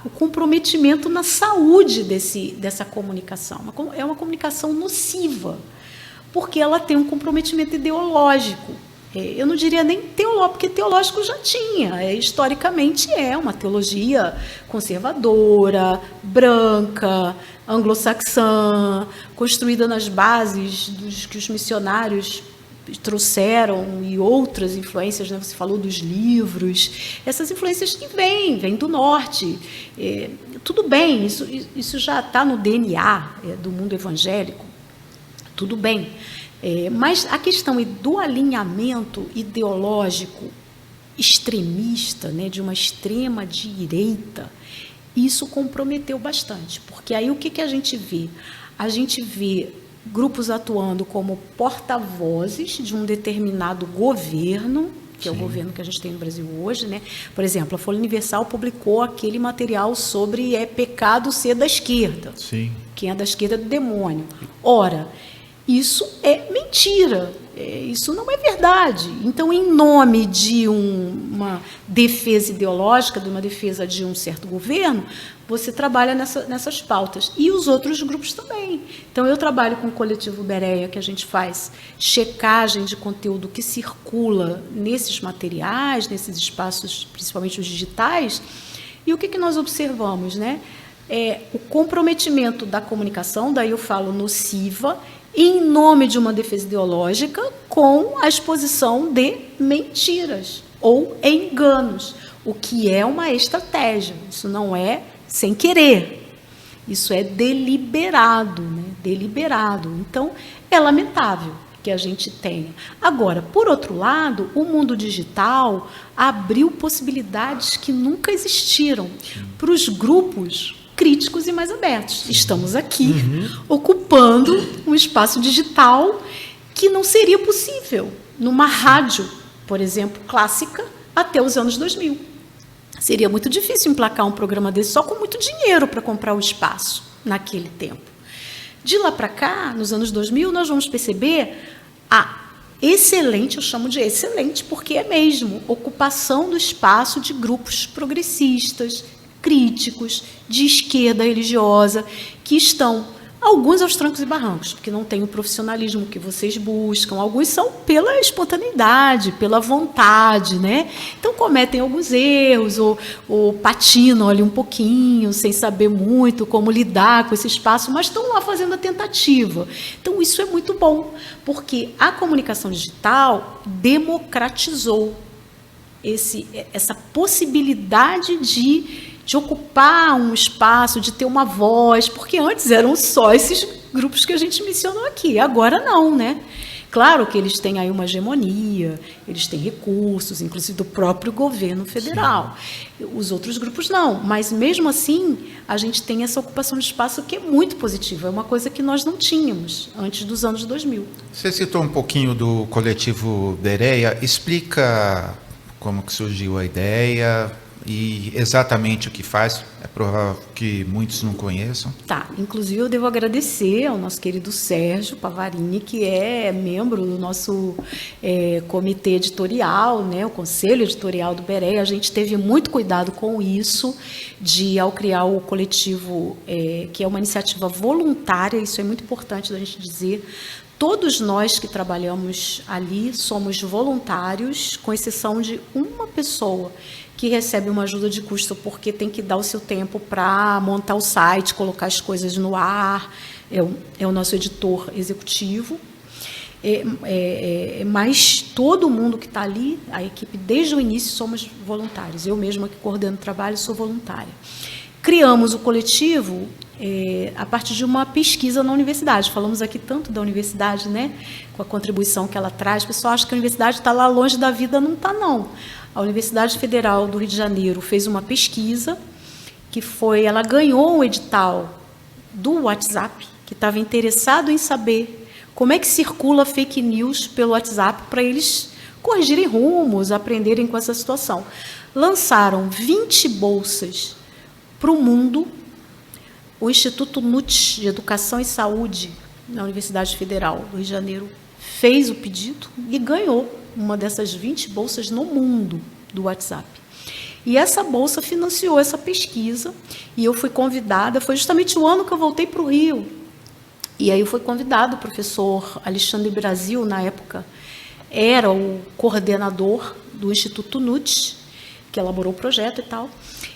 o comprometimento na saúde dessa comunicação. É uma comunicação nociva, porque ela tem um comprometimento ideológico. Eu não diria nem teológico, porque teológico já tinha. Historicamente é uma teologia conservadora, branca, anglo-saxã, construída nas bases dos que os missionários trouxeram e outras influências, né? Você falou dos livros, essas influências que vêm do norte. Tudo bem, isso já está no DNA do mundo evangélico, tudo bem. Mas a questão do alinhamento ideológico extremista, né, de uma extrema direita, isso comprometeu bastante, porque aí o que a gente vê? A gente vê grupos atuando como porta-vozes de um determinado governo, que é o governo que a gente tem no Brasil hoje, né? Por exemplo, a Folha Universal publicou aquele material sobre pecado ser da esquerda. Sim. Quem é da esquerda é do demônio. Ora, isso é mentira, isso não é verdade. Então, em nome de uma defesa ideológica, de uma defesa de um certo governo, você trabalha nessas pautas. E os outros grupos também. Então, eu trabalho com o Coletivo Bereia, que a gente faz checagem de conteúdo que circula nesses materiais, nesses espaços, principalmente os digitais. E o que nós observamos, né? O comprometimento da comunicação, daí eu falo nociva, em nome de uma defesa ideológica, com a exposição de mentiras ou enganos, o que é uma estratégia. Isso não é sem querer, isso é deliberado, né? Deliberado. Então, é lamentável que a gente tenha. Agora, por outro lado, o mundo digital abriu possibilidades que nunca existiram para os grupos críticos e mais abertos. Estamos aqui ocupando um espaço digital que não seria possível numa rádio, por exemplo, clássica, até os anos 2000. Seria muito difícil emplacar um programa desse só com muito dinheiro para comprar o espaço naquele tempo. De lá para cá, nos anos 2000, nós vamos perceber a excelente, eu chamo de excelente, porque é mesmo, ocupação do espaço de grupos progressistas, críticos, de esquerda religiosa, que estão, alguns aos trancos e barrancos, porque não tem o profissionalismo que vocês buscam, alguns são pela espontaneidade, pela vontade, né? Então cometem alguns erros, ou patinam ali um pouquinho, sem saber muito como lidar com esse espaço, mas estão lá fazendo a tentativa. Então isso é muito bom, porque a comunicação digital democratizou essa possibilidade de ocupar um espaço, de ter uma voz, porque antes eram só esses grupos que a gente mencionou aqui, agora não, né? Claro que eles têm aí uma hegemonia, eles têm recursos, inclusive do próprio governo federal. Sim. Os outros grupos não, mas mesmo assim a gente tem essa ocupação de espaço que é muito positiva, é uma coisa que nós não tínhamos antes dos anos 2000. Você citou um pouquinho do coletivo Bereia, explica como que surgiu a ideia e exatamente o que faz, é provável que muitos não conheçam. Tá, inclusive eu devo agradecer ao nosso querido Sérgio Pavarini, que é membro do nosso comitê editorial, né, o conselho editorial do Bereia. A gente teve muito cuidado com isso, ao criar o coletivo, que é uma iniciativa voluntária, isso é muito importante da gente dizer. Todos nós que trabalhamos ali somos voluntários, com exceção de uma pessoa que recebe uma ajuda de custo porque tem que dar o seu tempo para montar o site, colocar as coisas no ar, é o nosso editor executivo. Mas todo mundo que está ali, a equipe, desde o início, somos voluntários. Eu mesma que coordeno o trabalho, sou voluntária. Criamos o coletivo a partir de uma pesquisa na universidade. Falamos aqui tanto da universidade, né, com a contribuição que ela traz. O pessoal acha que a universidade está lá longe da vida, não está, não. A Universidade Federal do Rio de Janeiro fez uma pesquisa, ela ganhou um edital do WhatsApp, que estava interessado em saber como é que circula fake news pelo WhatsApp, para eles corrigirem rumos, aprenderem com essa situação. Lançaram 20 bolsas para o mundo. O Instituto NUT de Educação e Saúde, na Universidade Federal do Rio de Janeiro, fez o pedido e ganhou uma dessas 20 bolsas no mundo do WhatsApp. E essa bolsa financiou essa pesquisa, e eu fui convidada, foi justamente o ano que eu voltei para o Rio, e aí eu fui convidado, o professor Alexandre Brasil, na época, era o coordenador do Instituto NUT, que elaborou o projeto e tal.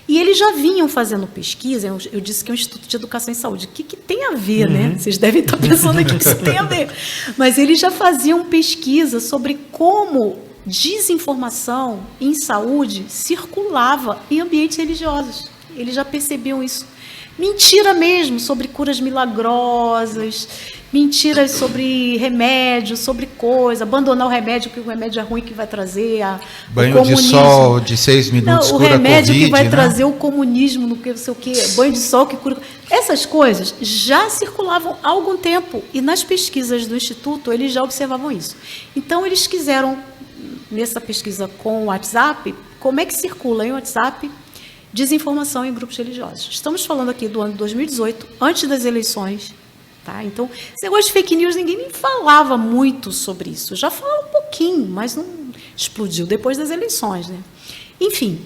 E eles já vinham fazendo pesquisa, eu disse que é um Instituto de Educação e Saúde. O que tem a ver, né? Vocês devem estar pensando aqui que isso tem a ver. Mas eles já faziam pesquisa sobre como desinformação em saúde circulava em ambientes religiosos. Eles já percebiam isso. Mentira mesmo sobre curas milagrosas, mentiras sobre remédio, sobre coisa, abandonar o remédio, que o remédio é ruim, que vai trazer banho de sol de 6 minutos não, cura o remédio COVID, que vai né? trazer o comunismo, no que não sei o quê, banho de sol que cura. Essas coisas já circulavam há algum tempo, e nas pesquisas do Instituto eles já observavam isso. Então eles quiseram, nessa pesquisa com o WhatsApp, como é que circula em WhatsApp desinformação em grupos religiosos. Estamos falando aqui do ano 2018, antes das eleições. Tá? Então, esse negócio de fake news, ninguém nem falava muito sobre isso. Já falava um pouquinho, mas não explodiu depois das eleições. Né? Enfim,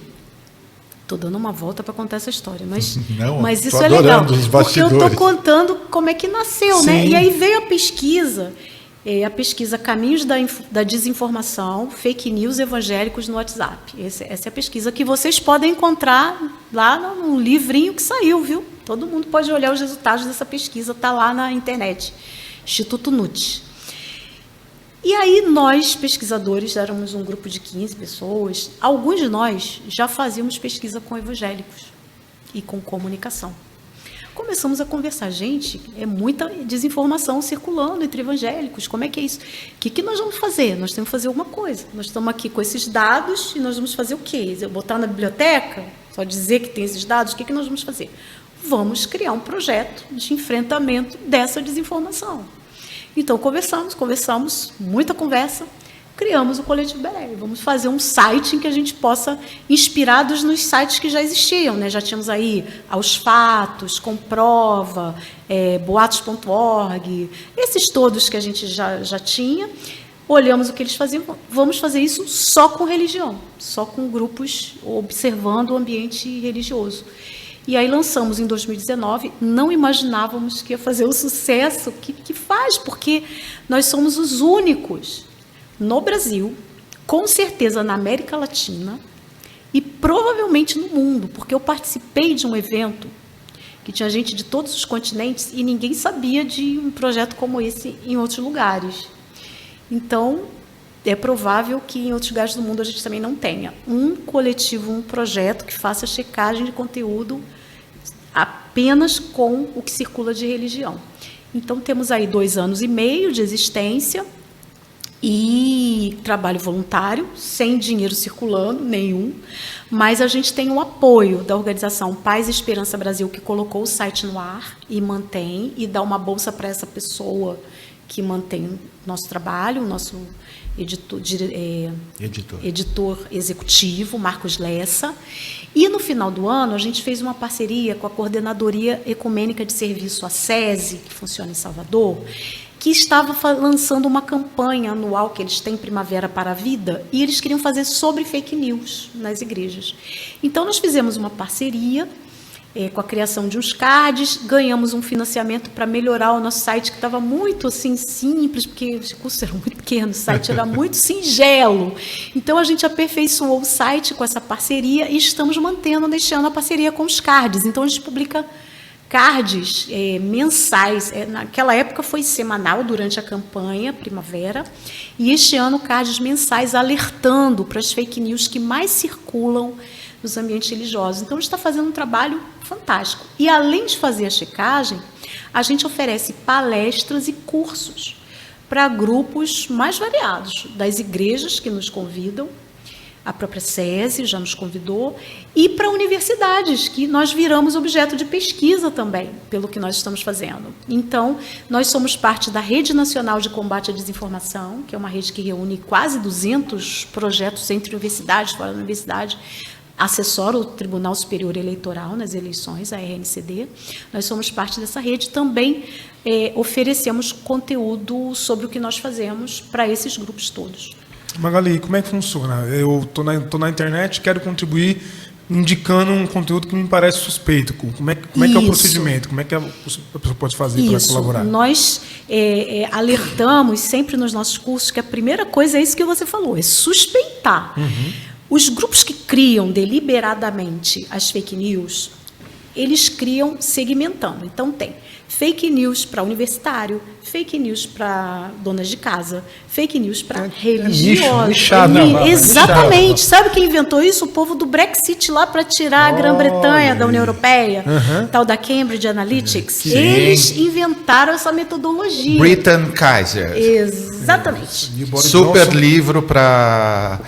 estou dando uma volta para contar essa história, mas isso é legal, porque eu estou contando como é que nasceu. Né? E aí veio a pesquisa Caminhos da Desinformação, Fake News Evangélicos no WhatsApp. Essa é a pesquisa que vocês podem encontrar lá no livrinho que saiu, viu? Todo mundo pode olhar os resultados dessa pesquisa, está lá na internet. Instituto NUT. E aí nós, pesquisadores, éramos um grupo de 15 pessoas, alguns de nós já fazíamos pesquisa com evangélicos e com comunicação. Começamos a conversar, gente, é muita desinformação circulando entre evangélicos, como é que é isso? O que nós vamos fazer? Nós temos que fazer alguma coisa. Nós estamos aqui com esses dados e nós vamos fazer o quê? Eu botar na biblioteca? Só dizer que tem esses dados? O que nós vamos fazer? Vamos criar um projeto de enfrentamento dessa desinformação. Então, conversamos, muita conversa, criamos o Coletivo Beré. Vamos fazer um site em que a gente possa, inspirados nos sites que já existiam, né? Já tínhamos aí Aos Fatos, Comprova, boatos.org, esses todos que a gente já tinha. Olhamos o que eles faziam, vamos fazer isso só com religião, só com grupos observando o ambiente religioso. E aí lançamos em 2019, não imaginávamos que ia fazer o sucesso que faz, porque nós somos os únicos no Brasil, com certeza na América Latina e provavelmente no mundo, porque eu participei de um evento que tinha gente de todos os continentes e ninguém sabia de um projeto como esse em outros lugares. Então, é provável que em outros lugares do mundo a gente também não tenha um coletivo, um projeto que faça checagem de conteúdo apenas com o que circula de religião. Então, temos aí 2 anos e meio de existência e trabalho voluntário, sem dinheiro circulando, nenhum, mas a gente tem o apoio da organização Paz e Esperança Brasil, que colocou o site no ar e mantém, e dá uma bolsa para essa pessoa que mantém o nosso trabalho, o nosso editor executivo, Marcos Lessa. E no final do ano, a gente fez uma parceria com a Coordenadoria Ecumênica de Serviço, a SESI, que funciona em Salvador, que estava lançando uma campanha anual que eles têm, Primavera para a Vida, e eles queriam fazer sobre fake news nas igrejas. Então, nós fizemos uma parceria com a criação de uns cards, ganhamos um financiamento para melhorar o nosso site, que estava muito assim, simples, porque os custos eram muito pequenos, o site era muito singelo. Então, a gente aperfeiçoou o site com essa parceria e estamos mantendo, neste ano, a parceria com os cards. Então, a gente publica cards mensais. Naquela época foi semanal, durante a campanha Primavera, e este ano cards mensais alertando para as fake news que mais circulam nos ambientes religiosos. Então, a gente está fazendo um trabalho fantástico. E, além de fazer a checagem, a gente oferece palestras e cursos para grupos mais variados, das igrejas que nos convidam, a própria SESI já nos convidou, e para universidades, que nós viramos objeto de pesquisa também, pelo que nós estamos fazendo. Então, nós somos parte da Rede Nacional de Combate à Desinformação, que é uma rede que reúne quase 200 projetos entre universidades, fora da universidade, assessora o Tribunal Superior Eleitoral nas eleições, a RNCD. Nós somos parte dessa rede, também oferecemos conteúdo sobre o que nós fazemos para esses grupos todos. Magali, como é que funciona? Eu estou na internet, quero contribuir indicando um conteúdo que me parece suspeito. Como é que é o procedimento? Como é que a pessoa pode fazer para colaborar? Nós alertamos sempre nos nossos cursos que a primeira coisa é isso que você falou, é suspeitar. Os grupos que criam deliberadamente as fake news, eles criam segmentando. Então, tem fake news para universitário, fake news para donas de casa, fake news para religiosos. Exatamente. Sabe quem inventou isso? O povo do Brexit lá para tirar a Grã-Bretanha da União Europeia, tal da Cambridge Analytics. Eles inventaram essa metodologia. Britain Kaiser. Exatamente. Super livro para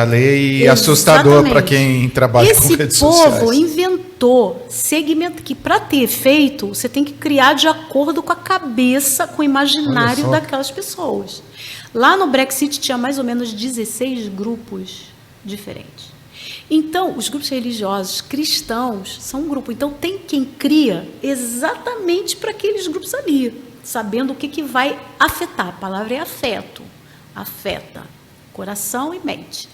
ler e assustador para quem trabalha com redes sociais. Esse povo inventou segmento que, para ter efeito, você tem que criar de acordo com a cabeça, com o imaginário daquelas pessoas. Lá no Brexit tinha mais ou menos 16 grupos diferentes. Então, os grupos religiosos cristãos são um grupo. Então, tem quem cria exatamente para aqueles grupos ali, sabendo o que vai afetar. A palavra é afeto. Afeta coração e mente.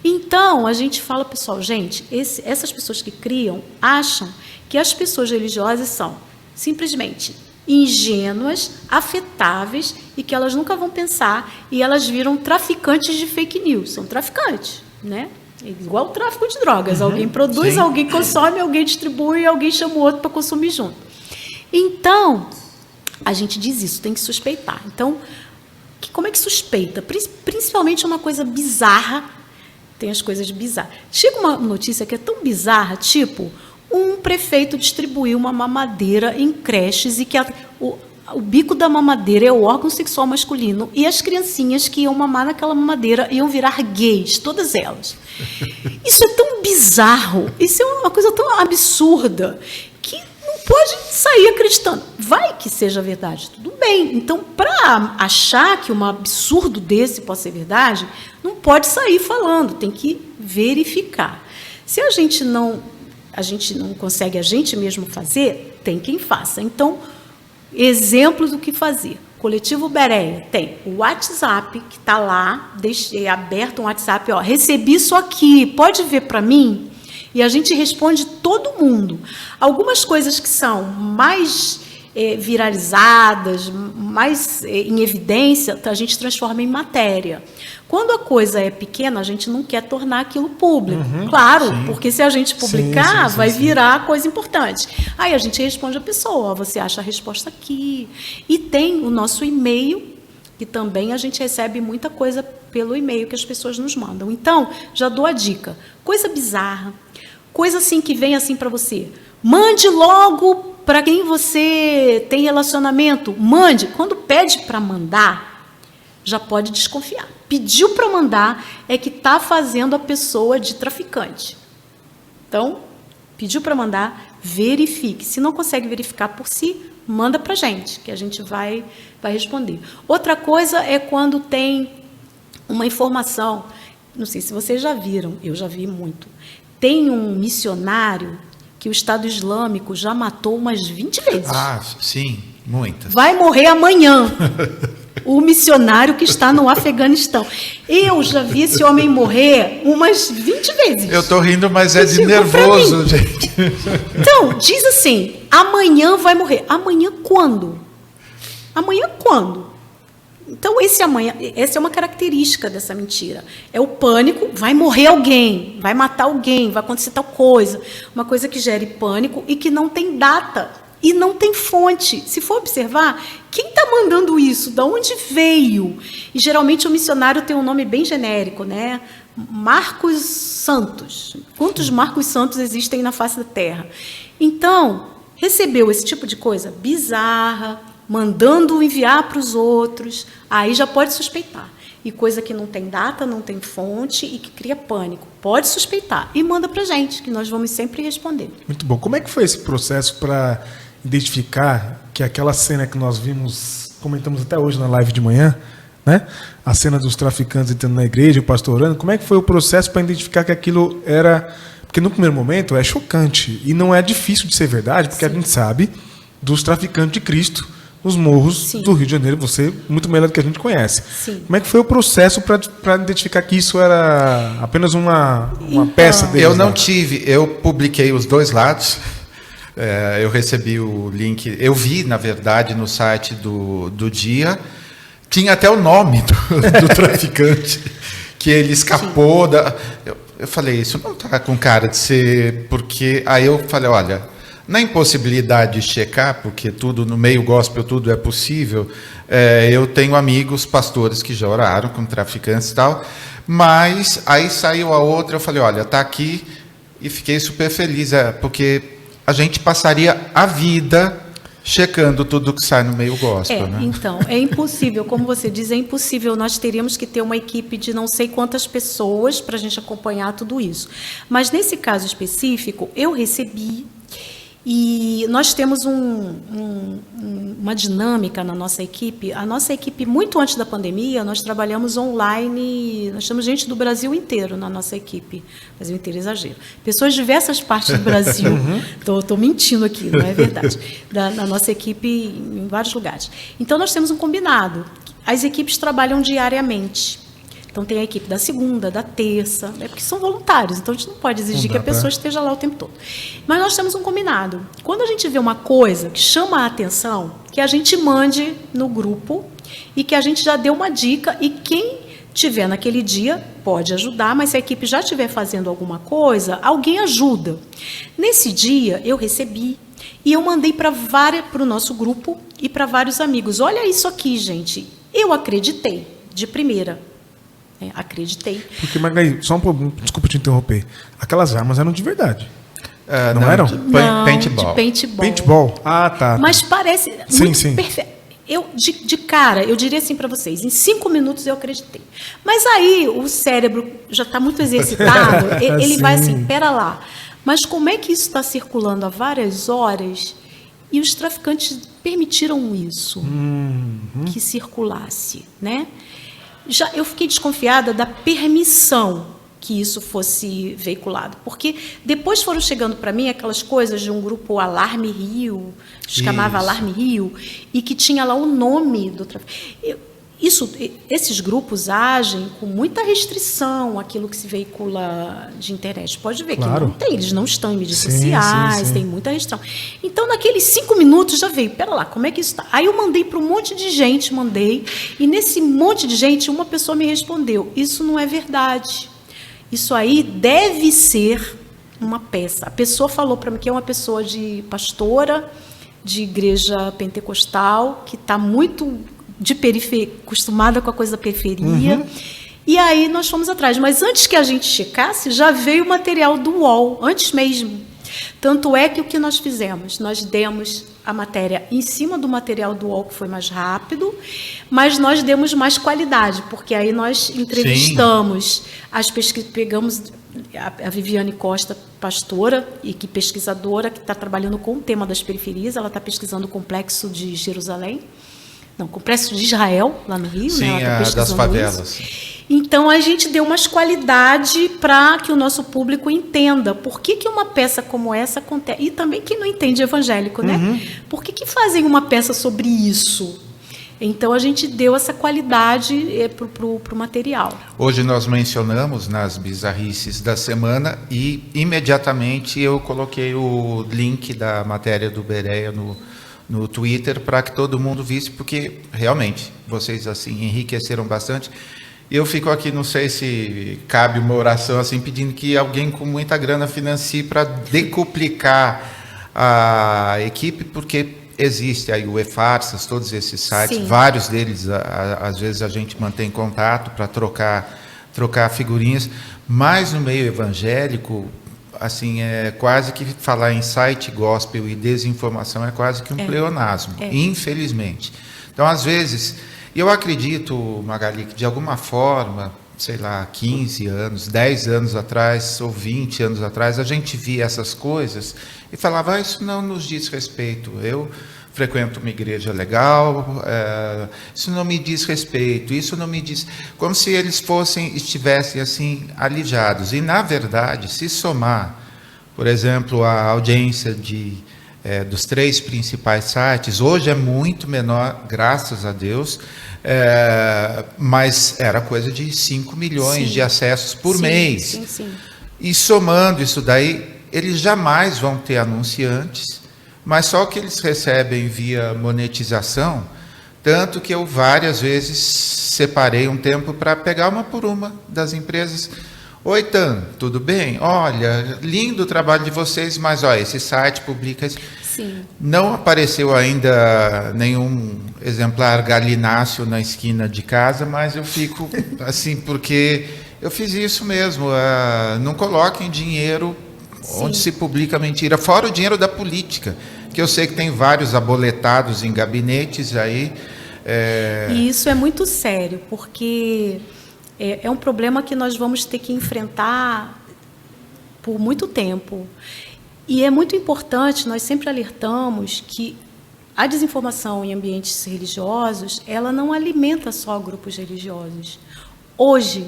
Então, a gente fala, pessoal, gente, essas pessoas que criam acham que as pessoas religiosas são simplesmente ingênuas, afetáveis e que elas nunca vão pensar, e elas viram traficantes de fake news. São traficantes, né? Igual o tráfico de drogas. Alguém produz, alguém consome, alguém distribui, alguém chama o outro para consumir junto. Então, a gente diz isso, tem que suspeitar. Então, como é que suspeita? Principalmente uma coisa bizarra, tem as coisas bizarras. Chega uma notícia que é tão bizarra, tipo, um prefeito distribuiu uma mamadeira em creches e que o bico da mamadeira é o órgão sexual masculino e as criancinhas que iam mamar naquela mamadeira iam virar gays, todas elas. Isso é tão bizarro, isso é uma coisa tão absurda que não pode sair acreditando. Vai que seja verdade, tudo bem. Então, para achar que um absurdo desse possa ser verdade, não pode sair falando, tem que verificar. Se a gente não consegue a gente mesmo fazer, tem quem faça. Então, exemplos do que fazer. Coletivo Bereia tem o WhatsApp, que está lá, deixei aberto um WhatsApp, ó, recebi isso aqui, pode ver para mim? E a gente responde todo mundo. Algumas coisas que são mais viralizadas, mais em evidência, a gente transforma em matéria. Quando a coisa é pequena, a gente não quer tornar aquilo público. Claro, sim. Porque se a gente publicar, vai virar coisa importante. Aí a gente responde a pessoa, ó, você acha a resposta aqui. E tem o nosso e-mail, que também a gente recebe muita coisa pelo e-mail que as pessoas nos mandam. Então, já dou a dica. Coisa bizarra, coisa assim que vem assim para você. Mande logo para quem você tem relacionamento. Mande. Quando pede para mandar, já pode desconfiar. Pediu para mandar é que está fazendo a pessoa de traficante. Então, pediu para mandar, verifique. Se não consegue verificar por si, manda para a gente, que a gente vai responder. Outra coisa é quando tem uma informação, não sei se vocês já viram, eu já vi muito. Tem um missionário que o Estado Islâmico já matou umas 20 vezes. Ah, sim, muitas. Vai morrer amanhã. O missionário que está no Afeganistão. Eu já vi esse homem morrer umas 20 vezes. Eu estou rindo, mas é de nervoso, gente. Então, diz assim, amanhã vai morrer. Amanhã quando? Amanhã quando? Então, essa é uma característica dessa mentira. É o pânico, vai morrer alguém, vai matar alguém, vai acontecer tal coisa. Uma coisa que gere pânico e que não tem data e não tem fonte. Se for observar, quem está mandando isso? De onde veio? E, geralmente, o missionário tem um nome bem genérico, né? Marcos Santos. Quantos Marcos Santos existem na face da Terra? Então, recebeu esse tipo de coisa bizarra, mandando enviar para os outros, aí já pode suspeitar. E coisa que não tem data, não tem fonte e que cria pânico. Pode suspeitar e manda para a gente, que nós vamos sempre responder. Muito bom. Como é que foi esse processo para identificar que aquela cena que nós vimos, comentamos até hoje na live de manhã, né? A cena dos traficantes entrando na igreja, o pastor orando, como é que foi o processo para identificar que aquilo era... Porque no primeiro momento é chocante e não é difícil de ser verdade, porque Sim. A gente sabe dos traficantes de Cristo nos morros Sim. do Rio de Janeiro, você muito melhor do que a gente conhece. Sim. Como é que foi o processo para identificar que isso era apenas uma peça deles? Eu não tive, eu publiquei os dois lados, eu recebi o link, eu vi, na verdade, no site do Dia, tinha até o nome do traficante, que ele escapou da... Eu falei, isso não está com cara de ser... Porque aí eu falei, olha... Na impossibilidade de checar, porque tudo no meio gospel tudo é possível, eu tenho amigos pastores que já oraram com traficantes e tal, mas aí saiu a outra, eu falei, olha, está aqui, e fiquei super feliz, porque a gente passaria a vida checando tudo que sai no meio gospel. Né? Então, é impossível, como você diz, é impossível, nós teríamos que ter uma equipe de não sei quantas pessoas para a gente acompanhar tudo isso. Mas nesse caso específico, eu recebi. E nós temos uma dinâmica na nossa equipe. A nossa equipe, muito antes da pandemia, nós trabalhamos online, nós temos gente do Brasil inteiro na nossa equipe. Brasil inteiro, exagero. Pessoas de diversas partes do Brasil. Estou mentindo aqui, não é verdade. Na nossa equipe, em vários lugares. Então, nós temos um combinado. As equipes trabalham diariamente. Então, tem a equipe da segunda, da terça, porque são voluntários, então a gente não pode exigir que a pessoa esteja lá o tempo todo. Mas nós temos um combinado. Quando a gente vê uma coisa que chama a atenção, que a gente mande no grupo e que a gente já deu uma dica e quem tiver naquele dia pode ajudar, mas se a equipe já estiver fazendo alguma coisa, alguém ajuda. Nesse dia, eu recebi e eu mandei para o nosso grupo e para vários amigos. Olha isso aqui, gente. Eu acreditei, de primeira. Acreditei. Porque, Margarida, só um pouco, desculpa te interromper. Aquelas armas eram de verdade. Não eram? Não, paintball. de paintball. Paintball. Ah, tá. Mas parece Sim, muito sim. perfeito. Eu, de cara, eu diria assim para vocês, em 5 minutos eu acreditei. Mas aí o cérebro já está muito exercitado, ele vai assim, pera lá, mas como é que isso está circulando há várias horas e os traficantes permitiram isso, que circulasse, né? Eu fiquei desconfiada da permissão que isso fosse veiculado, porque depois foram chegando para mim aquelas coisas de um grupo Alarme Rio, chamava Alarme Rio, e que tinha lá o nome do traficante. Esses grupos agem com muita restrição aquilo que se veicula de internet. Pode ver Claro. que não tem, eles não estão em mídias Sim, sociais, sim. tem muita restrição. Então, naqueles 5 minutos já veio, pera lá, como é que isso está? Aí eu mandei para um monte de gente, e nesse monte de gente, uma pessoa me respondeu, isso não é verdade. Isso aí deve ser uma peça. A pessoa falou para mim que é uma pessoa de pastora, de igreja pentecostal, que está muito de periferia, acostumada com a coisa da periferia. E aí nós fomos atrás. Mas antes que a gente checasse, já veio o material do UOL, antes mesmo. Tanto é que o que nós fizemos? Nós demos a matéria em cima do material do UOL, que foi mais rápido, mas nós demos mais qualidade, porque aí nós entrevistamos pegamos a Viviane Costa, pastora e que pesquisadora, que está trabalhando com o tema das periferias, ela está pesquisando o complexo de Jerusalém, não, complexo de Israel, lá no Rio, Sim, né? Ela tá pesquisando das favelas. isso. Então, a gente deu mais qualidade para que o nosso público entenda por que uma peça como essa acontece. E também quem não entende evangélico, né? Por que fazem uma peça sobre isso? Então, a gente deu essa qualidade para o material. Hoje nós mencionamos nas bizarrices da semana e imediatamente eu coloquei o link da matéria do Bereia no Twitter para que todo mundo visse, porque realmente vocês assim enriqueceram bastante. Eu fico aqui, não sei se cabe uma oração assim, pedindo que alguém com muita grana financie para decuplicar a equipe, porque existe aí o E-Farsas, todos esses sites, Sim. vários deles, às vezes a gente mantém contato para trocar figurinhas, mas no meio evangélico, assim, é quase que falar em site gospel e desinformação é quase que um pleonasmo, infelizmente. Então, às vezes... E eu acredito, Magali, que de alguma forma, sei lá, 15 anos, 10 anos atrás, ou 20 anos atrás, a gente via essas coisas e falava, isso não nos diz respeito. Eu frequento uma igreja legal, isso não me diz respeito, isso não me diz... Como se eles estivessem assim, alijados. E, na verdade, se somar, por exemplo, a audiência dos 3 principais sites, hoje é muito menor, graças a Deus, mas era coisa de 5 milhões de acessos por mês. Sim. E somando isso daí, eles jamais vão ter anunciantes, mas só que eles recebem via monetização, tanto que eu várias vezes separei um tempo para pegar uma por uma das empresas. Oi, Tan, tudo bem? Olha, lindo o trabalho de vocês, mas olha, esse site publica... Sim. Não apareceu ainda nenhum exemplar galináceo na esquina de casa, mas eu fico assim, porque eu fiz isso mesmo. Não coloquem dinheiro onde se publica mentira, fora o dinheiro da política, que eu sei que tem vários aboletados em gabinetes aí. E isso é muito sério, porque é um problema que nós vamos ter que enfrentar por muito tempo. E é muito importante, nós sempre alertamos que a desinformação em ambientes religiosos, ela não alimenta só grupos religiosos. Hoje,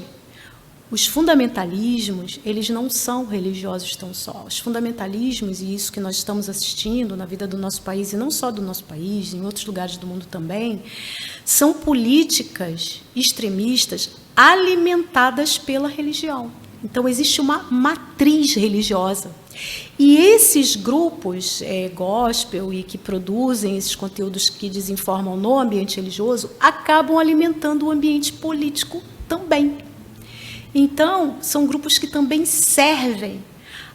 os fundamentalismos, eles não são religiosos tão só. Os fundamentalismos, e isso que nós estamos assistindo na vida do nosso país, e não só do nosso país, em outros lugares do mundo também, são políticas extremistas alimentadas pela religião. Então, existe uma matriz religiosa. E esses grupos gospel e que produzem esses conteúdos que desinformam no ambiente religioso acabam alimentando o ambiente político também. Então, são grupos que também servem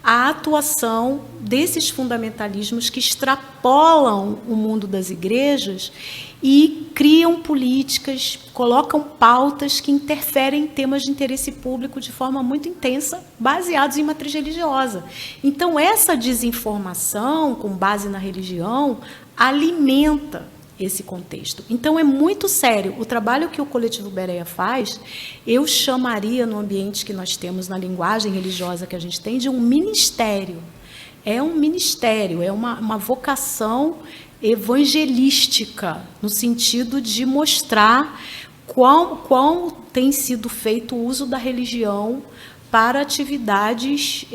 a atuação desses fundamentalismos que extrapolam o mundo das igrejas e criam políticas, colocam pautas que interferem em temas de interesse público de forma muito intensa, baseados em matriz religiosa. Então, essa desinformação, com base na religião, alimenta esse contexto. Então, é muito sério. O trabalho que o Coletivo Bereia faz, eu chamaria, no ambiente que nós temos, na linguagem religiosa que a gente tem, de um ministério. É um ministério, é uma vocação evangelística, no sentido de mostrar qual tem sido feito o uso da religião para atividades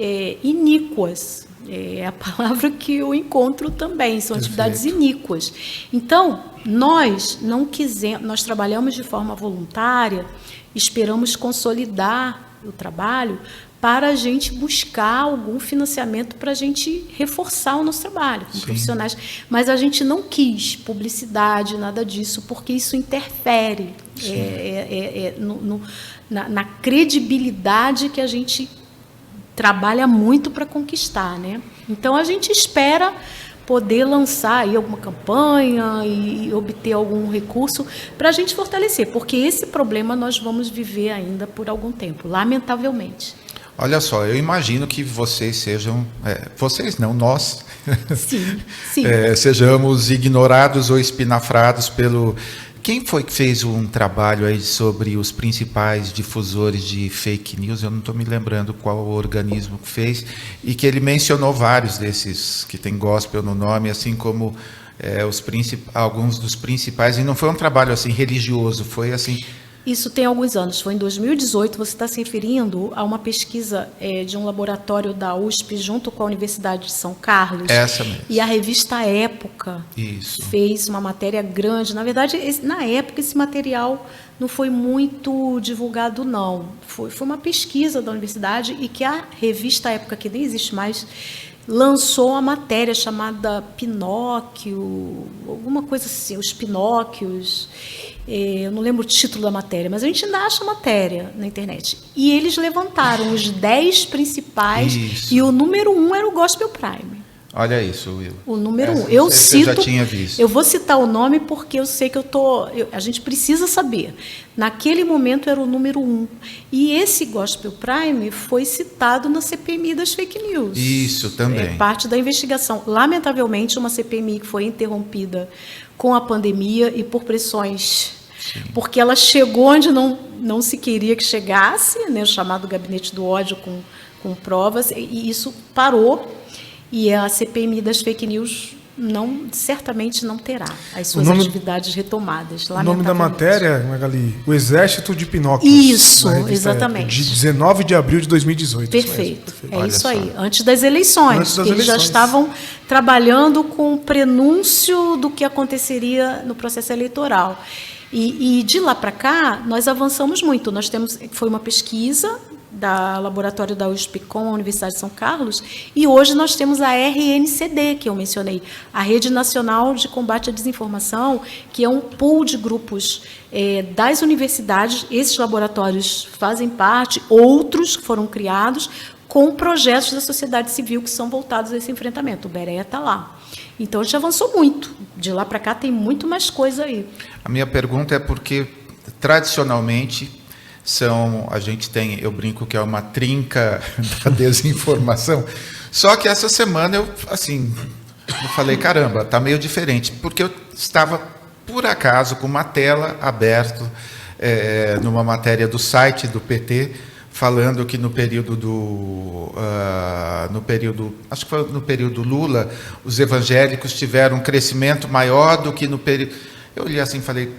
iníquas. É a palavra que eu encontro também, são atividades iníquas. Então, nós não quisemos, nós trabalhamos de forma voluntária, esperamos consolidar o trabalho para a gente buscar algum financiamento para a gente reforçar o nosso trabalho com profissionais. Mas a gente não quis publicidade, nada disso, porque isso interfere na credibilidade que a gente trabalha muito para conquistar, né? Então, a gente espera poder lançar aí alguma campanha e obter algum recurso para a gente fortalecer, porque esse problema nós vamos viver ainda por algum tempo, lamentavelmente. Olha só, eu imagino que vocês sejam, vocês não, nós, sim. Sejamos ignorados ou espinafrados pelo... Quem foi que fez um trabalho aí sobre os principais difusores de fake news? Eu não estou me lembrando qual organismo que fez, e que ele mencionou vários desses que tem gospel no nome, assim como alguns dos principais, e não foi um trabalho assim religioso, foi assim... Isso tem alguns anos, foi em 2018, você está se referindo a uma pesquisa de um laboratório da USP junto com a Universidade de São Carlos. Essa mesmo. E a revista Época fez uma matéria grande. Na verdade, na época, esse material não foi muito divulgado, não. Foi uma pesquisa da universidade e que a revista Época, que nem existe mais, lançou uma matéria chamada Pinóquio, alguma coisa assim, os Pinóquios. Eu não lembro o título da matéria, mas a gente ainda acha a matéria na internet. E eles levantaram os 10 principais, e o número 1 era o Gospel Prime. Olha isso, Will. O número 1. Eu cito, já tinha visto. Eu vou citar o nome porque eu sei que a gente precisa saber. Naquele momento era o número 1. E esse Gospel Prime foi citado na CPMI das fake news. Isso, também. É parte da investigação. Lamentavelmente, uma CPMI que foi interrompida com a pandemia e por pressões, porque ela chegou onde não se queria que chegasse, né, o chamado gabinete do ódio com provas, e isso parou, e a CPMI das fake news certamente não terá as suas atividades retomadas. O nome da matéria, Magali, O Exército de Pinóquios. Isso, exatamente. De 19 de abril de 2018. Perfeito. É isso aí. Antes das eleições. Eles já estavam trabalhando com o prenúncio do que aconteceria no processo eleitoral. E de lá para cá, nós avançamos muito. Foi uma pesquisa da laboratório da USP com a Universidade de São Carlos, e hoje nós temos a RNCD, que eu mencionei, a Rede Nacional de Combate à Desinformação, que é um pool de grupos das universidades. Esses laboratórios fazem parte, outros que foram criados com projetos da sociedade civil que são voltados a esse enfrentamento. O Bereia está lá. Então, a gente avançou muito. De lá para cá tem muito mais coisa aí. A minha pergunta é porque, tradicionalmente, a gente tem, eu brinco que é uma trinca da desinformação, só que essa semana eu falei, caramba, está meio diferente, porque eu estava, por acaso, com uma tela aberta, numa matéria do site do PT, falando que no período acho que foi no período Lula, os evangélicos tiveram um crescimento maior do que no período... Eu olhei assim e falei,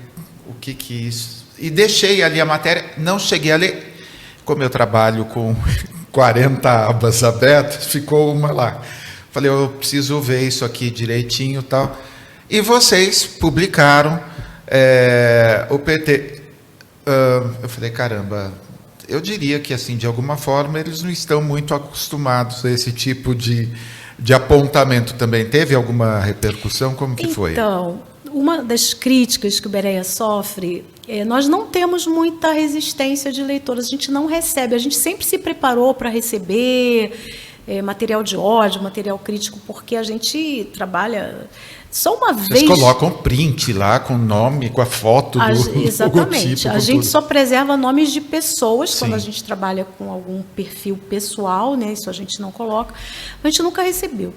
o que isso... E deixei ali a matéria, não cheguei a ler. Como eu trabalho com 40 abas abertas, ficou uma lá. Falei, eu preciso ver isso aqui direitinho e tal. E vocês publicaram o PT. Eu falei, caramba, eu diria que, assim, de alguma forma, eles não estão muito acostumados a esse tipo de apontamento também. Teve alguma repercussão? Como que foi? Então, uma das críticas que o Bereia sofre, nós não temos muita resistência de leitores, a gente não recebe, a gente sempre se preparou para receber, material de ódio, material crítico, porque a gente trabalha só uma Vocês vez. colocam print lá com o nome, com a foto do Exatamente. logotipo, A com gente tudo. só preserva nomes de pessoas quando Sim. a gente trabalha com algum perfil pessoal, né? Isso a gente não coloca. A gente nunca recebeu.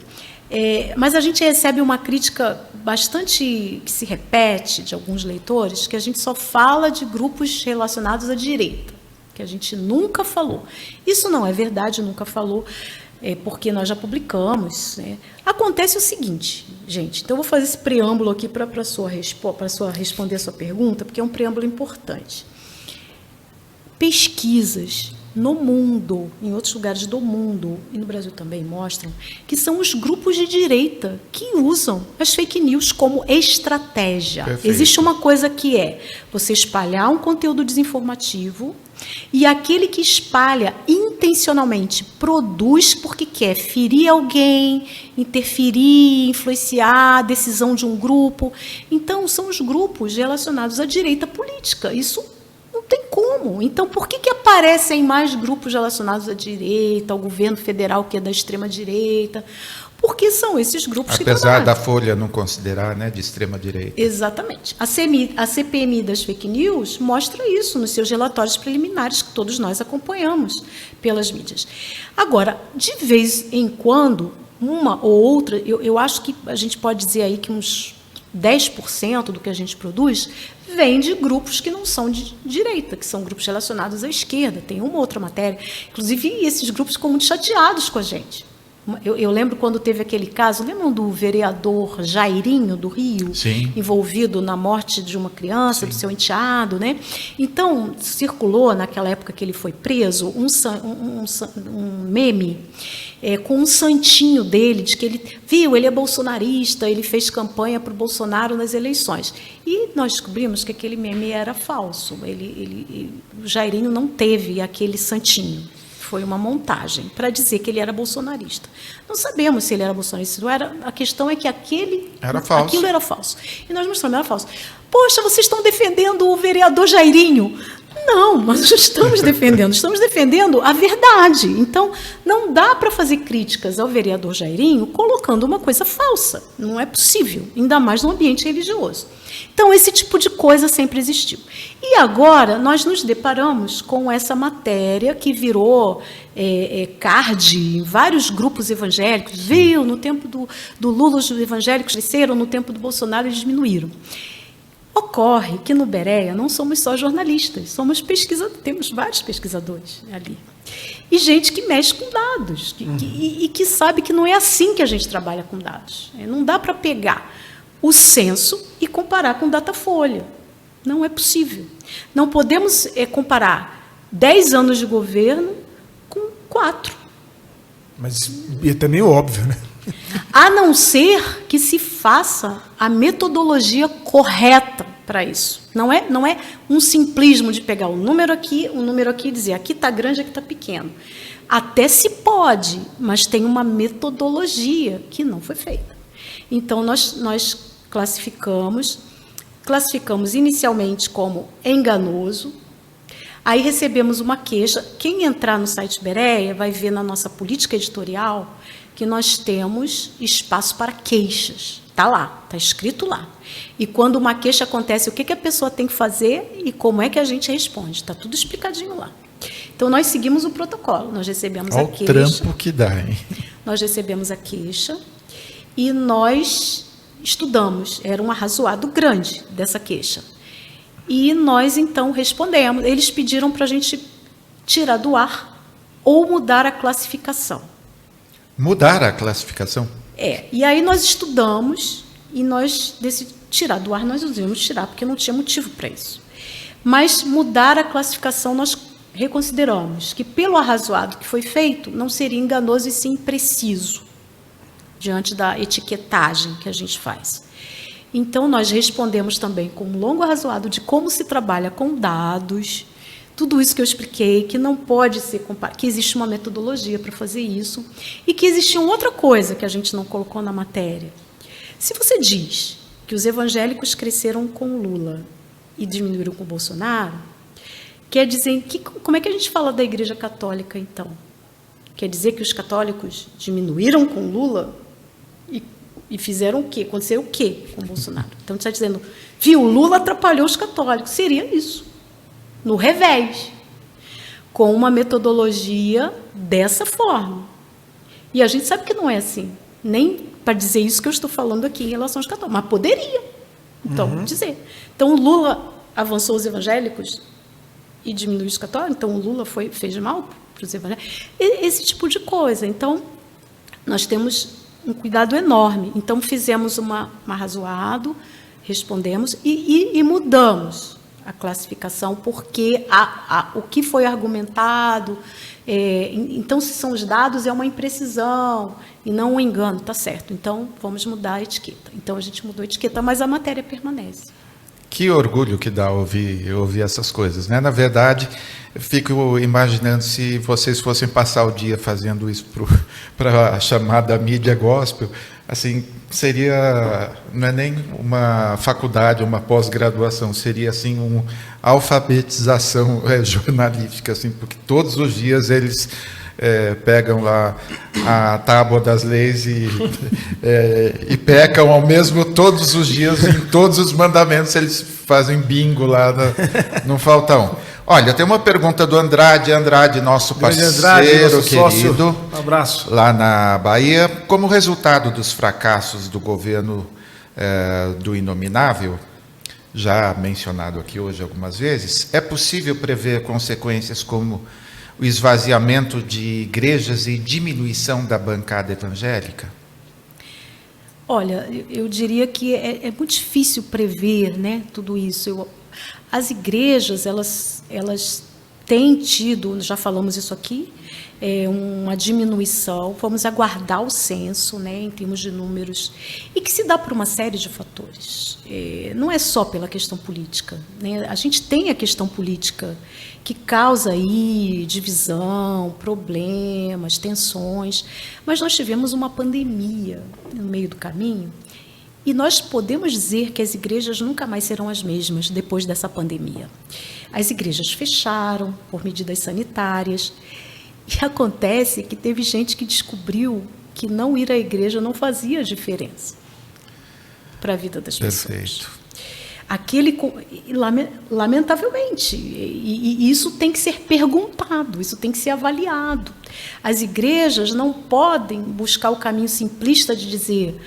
Mas a gente recebe uma crítica bastante que se repete de alguns leitores, que a gente só fala de grupos relacionados à direita, que a gente nunca falou. Isso não é verdade, nunca falou, porque nós já publicamos, né? Acontece o seguinte, gente, então eu vou fazer esse preâmbulo aqui para responder a sua pergunta, porque é um preâmbulo importante. Pesquisas no mundo, em outros lugares do mundo, e no Brasil também, mostram que são os grupos de direita que usam as fake news como estratégia. Perfeito. Existe uma coisa que é você espalhar um conteúdo desinformativo, e aquele que espalha intencionalmente produz porque quer ferir alguém, interferir, influenciar a decisão de um grupo. Então, são os grupos relacionados à direita política. Isso não tem como. Então, por que aparecem mais grupos relacionados à direita, ao governo federal, que é da extrema-direita? Porque são esses grupos que Apesar trabalham. da Folha não considerar, né, de extrema-direita. Exatamente. A CPMI das fake news mostra isso nos seus relatórios preliminares, que todos nós acompanhamos pelas mídias. Agora, de vez em quando, uma ou outra, eu acho que a gente pode dizer aí que uns 10% do que a gente produz vem de grupos que não são de direita, que são grupos relacionados à esquerda. Tem uma outra matéria. Inclusive, esses grupos ficam muito chateados com a gente. Eu lembro quando teve aquele caso, lembram do vereador Jairinho, do Rio? Sim. Envolvido na morte de uma criança, do seu enteado, né? Então, circulou, naquela época que ele foi preso, um meme com um santinho dele, de que ele é bolsonarista, ele fez campanha para o Bolsonaro nas eleições. E nós descobrimos que aquele meme era falso. O Jairinho não teve aquele santinho. Foi uma montagem para dizer que ele era bolsonarista. Não sabemos se ele era bolsonarista. Não era, a questão é que aquilo era falso. E nós mostramos que era falso. Poxa, vocês estão defendendo o vereador Jairinho. Não, nós não estamos defendendo a verdade. Então, não dá para fazer críticas ao vereador Jairinho colocando uma coisa falsa. Não é possível, ainda mais no ambiente religioso. Então, esse tipo de coisa sempre existiu. E agora, nós nos deparamos com essa matéria que virou card em vários grupos evangélicos. Viu, no tempo do Lula, os evangélicos cresceram, no tempo do Bolsonaro, eles diminuíram. Ocorre que no Berea não somos só jornalistas, somos pesquisadores, temos vários pesquisadores ali. E gente que mexe com dados, e que sabe que não é assim que a gente trabalha com dados. Não dá para pegar o censo e comparar com Datafolha. Não é possível. Não podemos comparar 10 anos de governo com 4. Mas é também óbvio, né? A não ser que se faça a metodologia correta para isso. Não é um simplismo de pegar um número aqui e dizer aqui está grande, aqui está pequeno. Até se pode, mas tem uma metodologia que não foi feita. Então, nós classificamos inicialmente como enganoso. Aí recebemos uma queixa. Quem entrar no site Berea vai ver na nossa política editorial que nós temos espaço para queixas. Está lá, está escrito lá. E quando uma queixa acontece, o que a pessoa tem que fazer e como é que a gente responde. Está tudo explicadinho lá. Então, nós seguimos o protocolo. Nós recebemos a queixa. Olha o trampo que dá, hein? Nós recebemos a queixa e nós estudamos. Era um arrazoado grande dessa queixa. E nós, então, respondemos. Eles pediram para a gente tirar do ar ou mudar a classificação. Mudar a classificação? E aí nós estudamos e nós decidimos tirar do ar, nós decidimos tirar, porque não tinha motivo para isso. Mas mudar a classificação, nós reconsideramos que, pelo arrazoado que foi feito, não seria enganoso e sim preciso, diante da etiquetagem que a gente faz. Então, nós respondemos também com um longo arrazoado de como se trabalha com dados, tudo isso que eu expliquei, que não pode ser comparado, que existe uma metodologia para fazer isso, e que existia outra coisa que a gente não colocou na matéria. Se você diz que os evangélicos cresceram com o Lula e diminuíram com o Bolsonaro, quer dizer, como é que a gente fala da Igreja Católica, então? Quer dizer que os católicos diminuíram com Lula e fizeram o quê? Aconteceu o quê com Bolsonaro? Então, está dizendo, viu, Lula atrapalhou os católicos. Seria isso, no revés, com uma metodologia dessa forma. E a gente sabe que não é assim, nem para dizer isso que eu estou falando aqui em relação aos católicos, mas poderia, então, dizer. Então, o Lula avançou os evangélicos e diminuiu os católicos, então o Lula fez mal para os evangélicos. Esse tipo de coisa. Então, nós temos um cuidado enorme. Então, fizemos um arrazoado, respondemos e mudamos a classificação, porque o que foi argumentado... então, se são os dados, é uma imprecisão e não um engano, tá certo. Então, vamos mudar a etiqueta. Então, a gente mudou a etiqueta, mas a matéria permanece. Que orgulho que dá ouvir essas coisas, né? Na verdade, eu fico imaginando se vocês fossem passar o dia fazendo isso para a chamada mídia gospel, assim, seria, não é nem uma faculdade, uma pós-graduação, seria assim uma alfabetização jornalística, assim, porque todos os dias eles pegam lá a tábua das leis e pecam ao mesmo todos os dias, em todos os mandamentos eles fazem bingo lá no Faltão. Olha, tem uma pergunta do Andrade, nosso parceiro Andrade, nosso querido, sócio. Um abraço. Lá na Bahia. Como resultado dos fracassos do governo do Inominável, já mencionado aqui hoje algumas vezes, é possível prever consequências como o esvaziamento de igrejas e diminuição da bancada evangélica? Olha, eu diria que é muito difícil prever, né, tudo isso. As igrejas, elas têm tido, já falamos isso aqui, uma diminuição. Vamos aguardar o censo, né, em termos de números, e que se dá por uma série de fatores. Não é só pela questão política, né? A gente tem a questão política que causa aí divisão, problemas, tensões, mas nós tivemos uma pandemia no meio do caminho e nós podemos dizer que as igrejas nunca mais serão as mesmas depois dessa pandemia. As igrejas fecharam por medidas sanitárias e acontece que teve gente que descobriu que não ir à igreja não fazia diferença para a vida das pessoas. Perfeito. Lamentavelmente, e isso tem que ser perguntado, isso tem que ser avaliado. As igrejas não podem buscar o caminho simplista de dizer: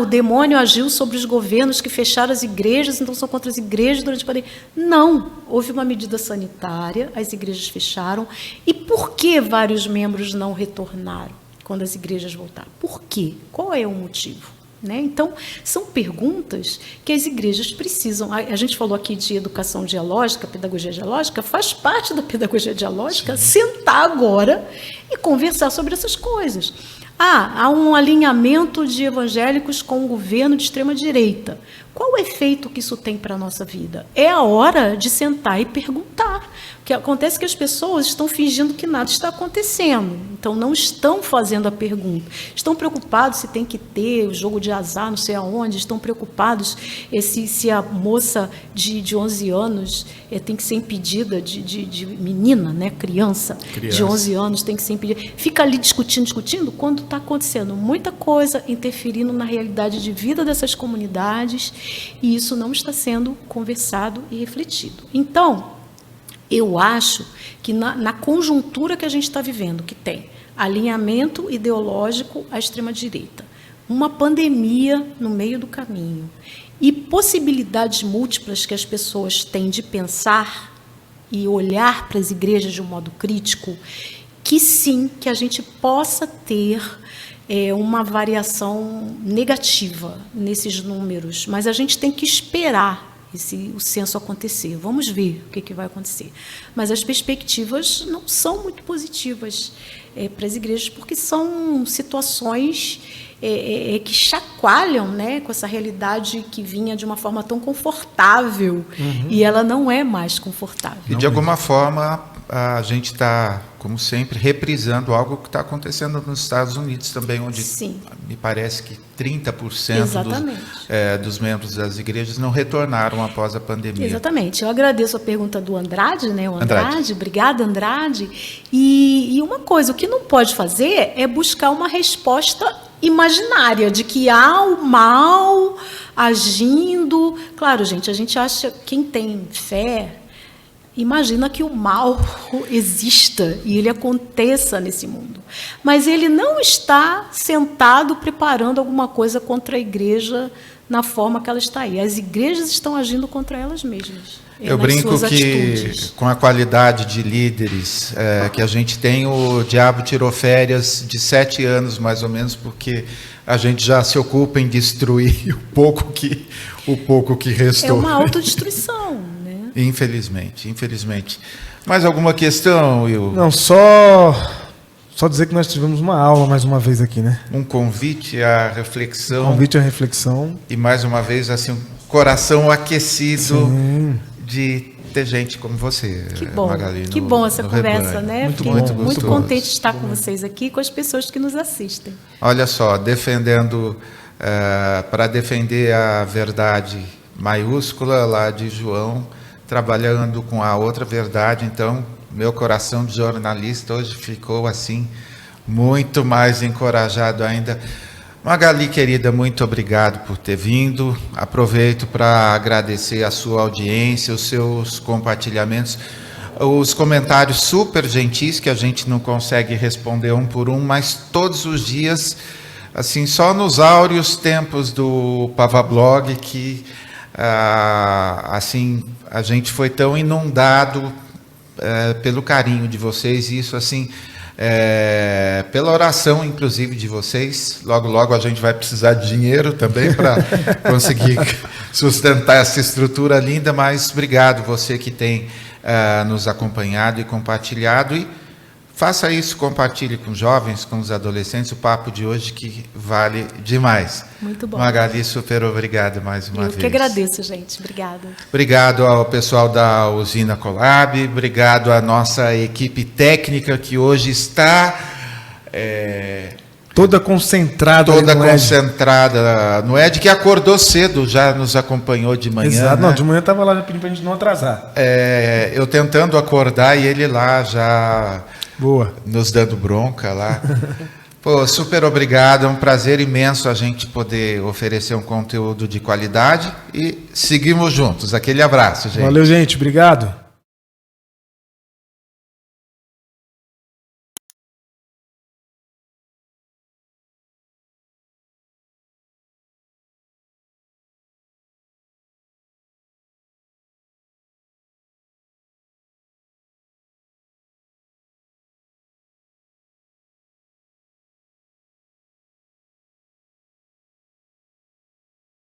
o demônio agiu sobre os governos que fecharam as igrejas, então são contra as igrejas durante a pandemia. Não, houve uma medida sanitária, as igrejas fecharam. E por que vários membros não retornaram quando as igrejas voltaram? Por quê? Qual é o motivo? Né? Então, são perguntas que as igrejas precisam. A gente falou aqui de educação dialógica, pedagogia dialógica, faz parte da pedagogia dialógica sentar agora e conversar sobre essas coisas. Há um alinhamento de evangélicos com o governo de extrema-direita. Qual o efeito que isso tem para a nossa vida? É a hora de sentar e perguntar. O que acontece é que as pessoas estão fingindo que nada está acontecendo. Então, não estão fazendo a pergunta. Estão preocupados se tem que ter o jogo de azar, não sei aonde. Estão preocupados se a moça de 11 anos tem que ser impedida, de menina, né, criança de 11 anos tem que ser impedida. Fica ali discutindo, quando está acontecendo muita coisa interferindo na realidade de vida dessas comunidades, e isso não está sendo conversado e refletido. Então, eu acho que na conjuntura que a gente está vivendo, que tem alinhamento ideológico à extrema-direita, uma pandemia no meio do caminho e possibilidades múltiplas que as pessoas têm de pensar e olhar para as igrejas de um modo crítico, que sim, que a gente possa ter uma variação negativa nesses números, mas a gente tem que esperar o censo acontecer. Vamos ver o que vai acontecer. Mas as perspectivas não são muito positivas para as igrejas, porque são situações que chacoalham, né, com essa realidade que vinha de uma forma tão confortável, e ela não é mais confortável. E, de alguma forma, a gente está, como sempre, reprisando algo que está acontecendo nos Estados Unidos também, onde Sim. me parece que 30% Exatamente. dos membros das igrejas não retornaram após a pandemia. Exatamente. Eu agradeço a pergunta do Andrade, né? O Andrade. Andrade. Obrigada, Andrade. E uma coisa, o que não pode fazer é buscar uma resposta imaginária de que há o mal agindo. Claro, gente, a gente acha, quem tem fé, imagina que o mal exista e ele aconteça nesse mundo. Mas ele não está sentado preparando alguma coisa contra a igreja na forma que ela está aí. As igrejas estão agindo contra elas mesmas. Eu nas brinco suas que, atitudes. com a qualidade de líderes que a gente tem, o diabo tirou férias de 7 anos, mais ou menos, porque a gente já se ocupa em destruir o pouco que restou. É uma autodestruição, né? Infelizmente. Mais alguma questão, Will? Não, só dizer que nós tivemos uma aula mais uma vez aqui, né? Um convite à reflexão. Convite à reflexão. E mais uma vez, assim, um coração aquecido Sim. de ter gente como você, Que bom, Magali, que bom essa no conversa, rebanho. né? Muito Fiquei bom, muito gostoso. contente de estar com vocês aqui, com as pessoas que nos assistem. Olha só, para defender a verdade maiúscula lá de João, trabalhando com a outra verdade, então, meu coração de jornalista hoje ficou assim, muito mais encorajado ainda. Magali, querida, muito obrigado por ter vindo. Aproveito para agradecer a sua audiência, os seus compartilhamentos, os comentários super gentis que a gente não consegue responder um por um, mas todos os dias, assim, só nos áureos tempos do Pavablog que assim, a gente foi tão inundado pelo carinho de vocês, e isso assim, pela oração inclusive de vocês. Logo a gente vai precisar de dinheiro também para conseguir sustentar essa estrutura linda, mas obrigado você que tem nos acompanhado e compartilhado, e faça isso, compartilhe com os jovens, com os adolescentes, o papo de hoje que vale demais. Muito bom. Magali, super obrigado mais uma vez. Eu que agradeço, gente. Obrigada. Obrigado ao pessoal da Usina Colab, obrigado à nossa equipe técnica que hoje está Toda concentrada. toda no Ed. concentrada no Ed, que acordou cedo, já nos acompanhou de manhã. Exato. Né? Não, de manhã estava lá pedindo para a gente não atrasar. Eu tentando acordar e ele lá já Boa. nos dando bronca lá. Pô, super obrigado, é um prazer imenso a gente poder oferecer um conteúdo de qualidade, e seguimos juntos. Aquele abraço, gente. Valeu, gente. Obrigado.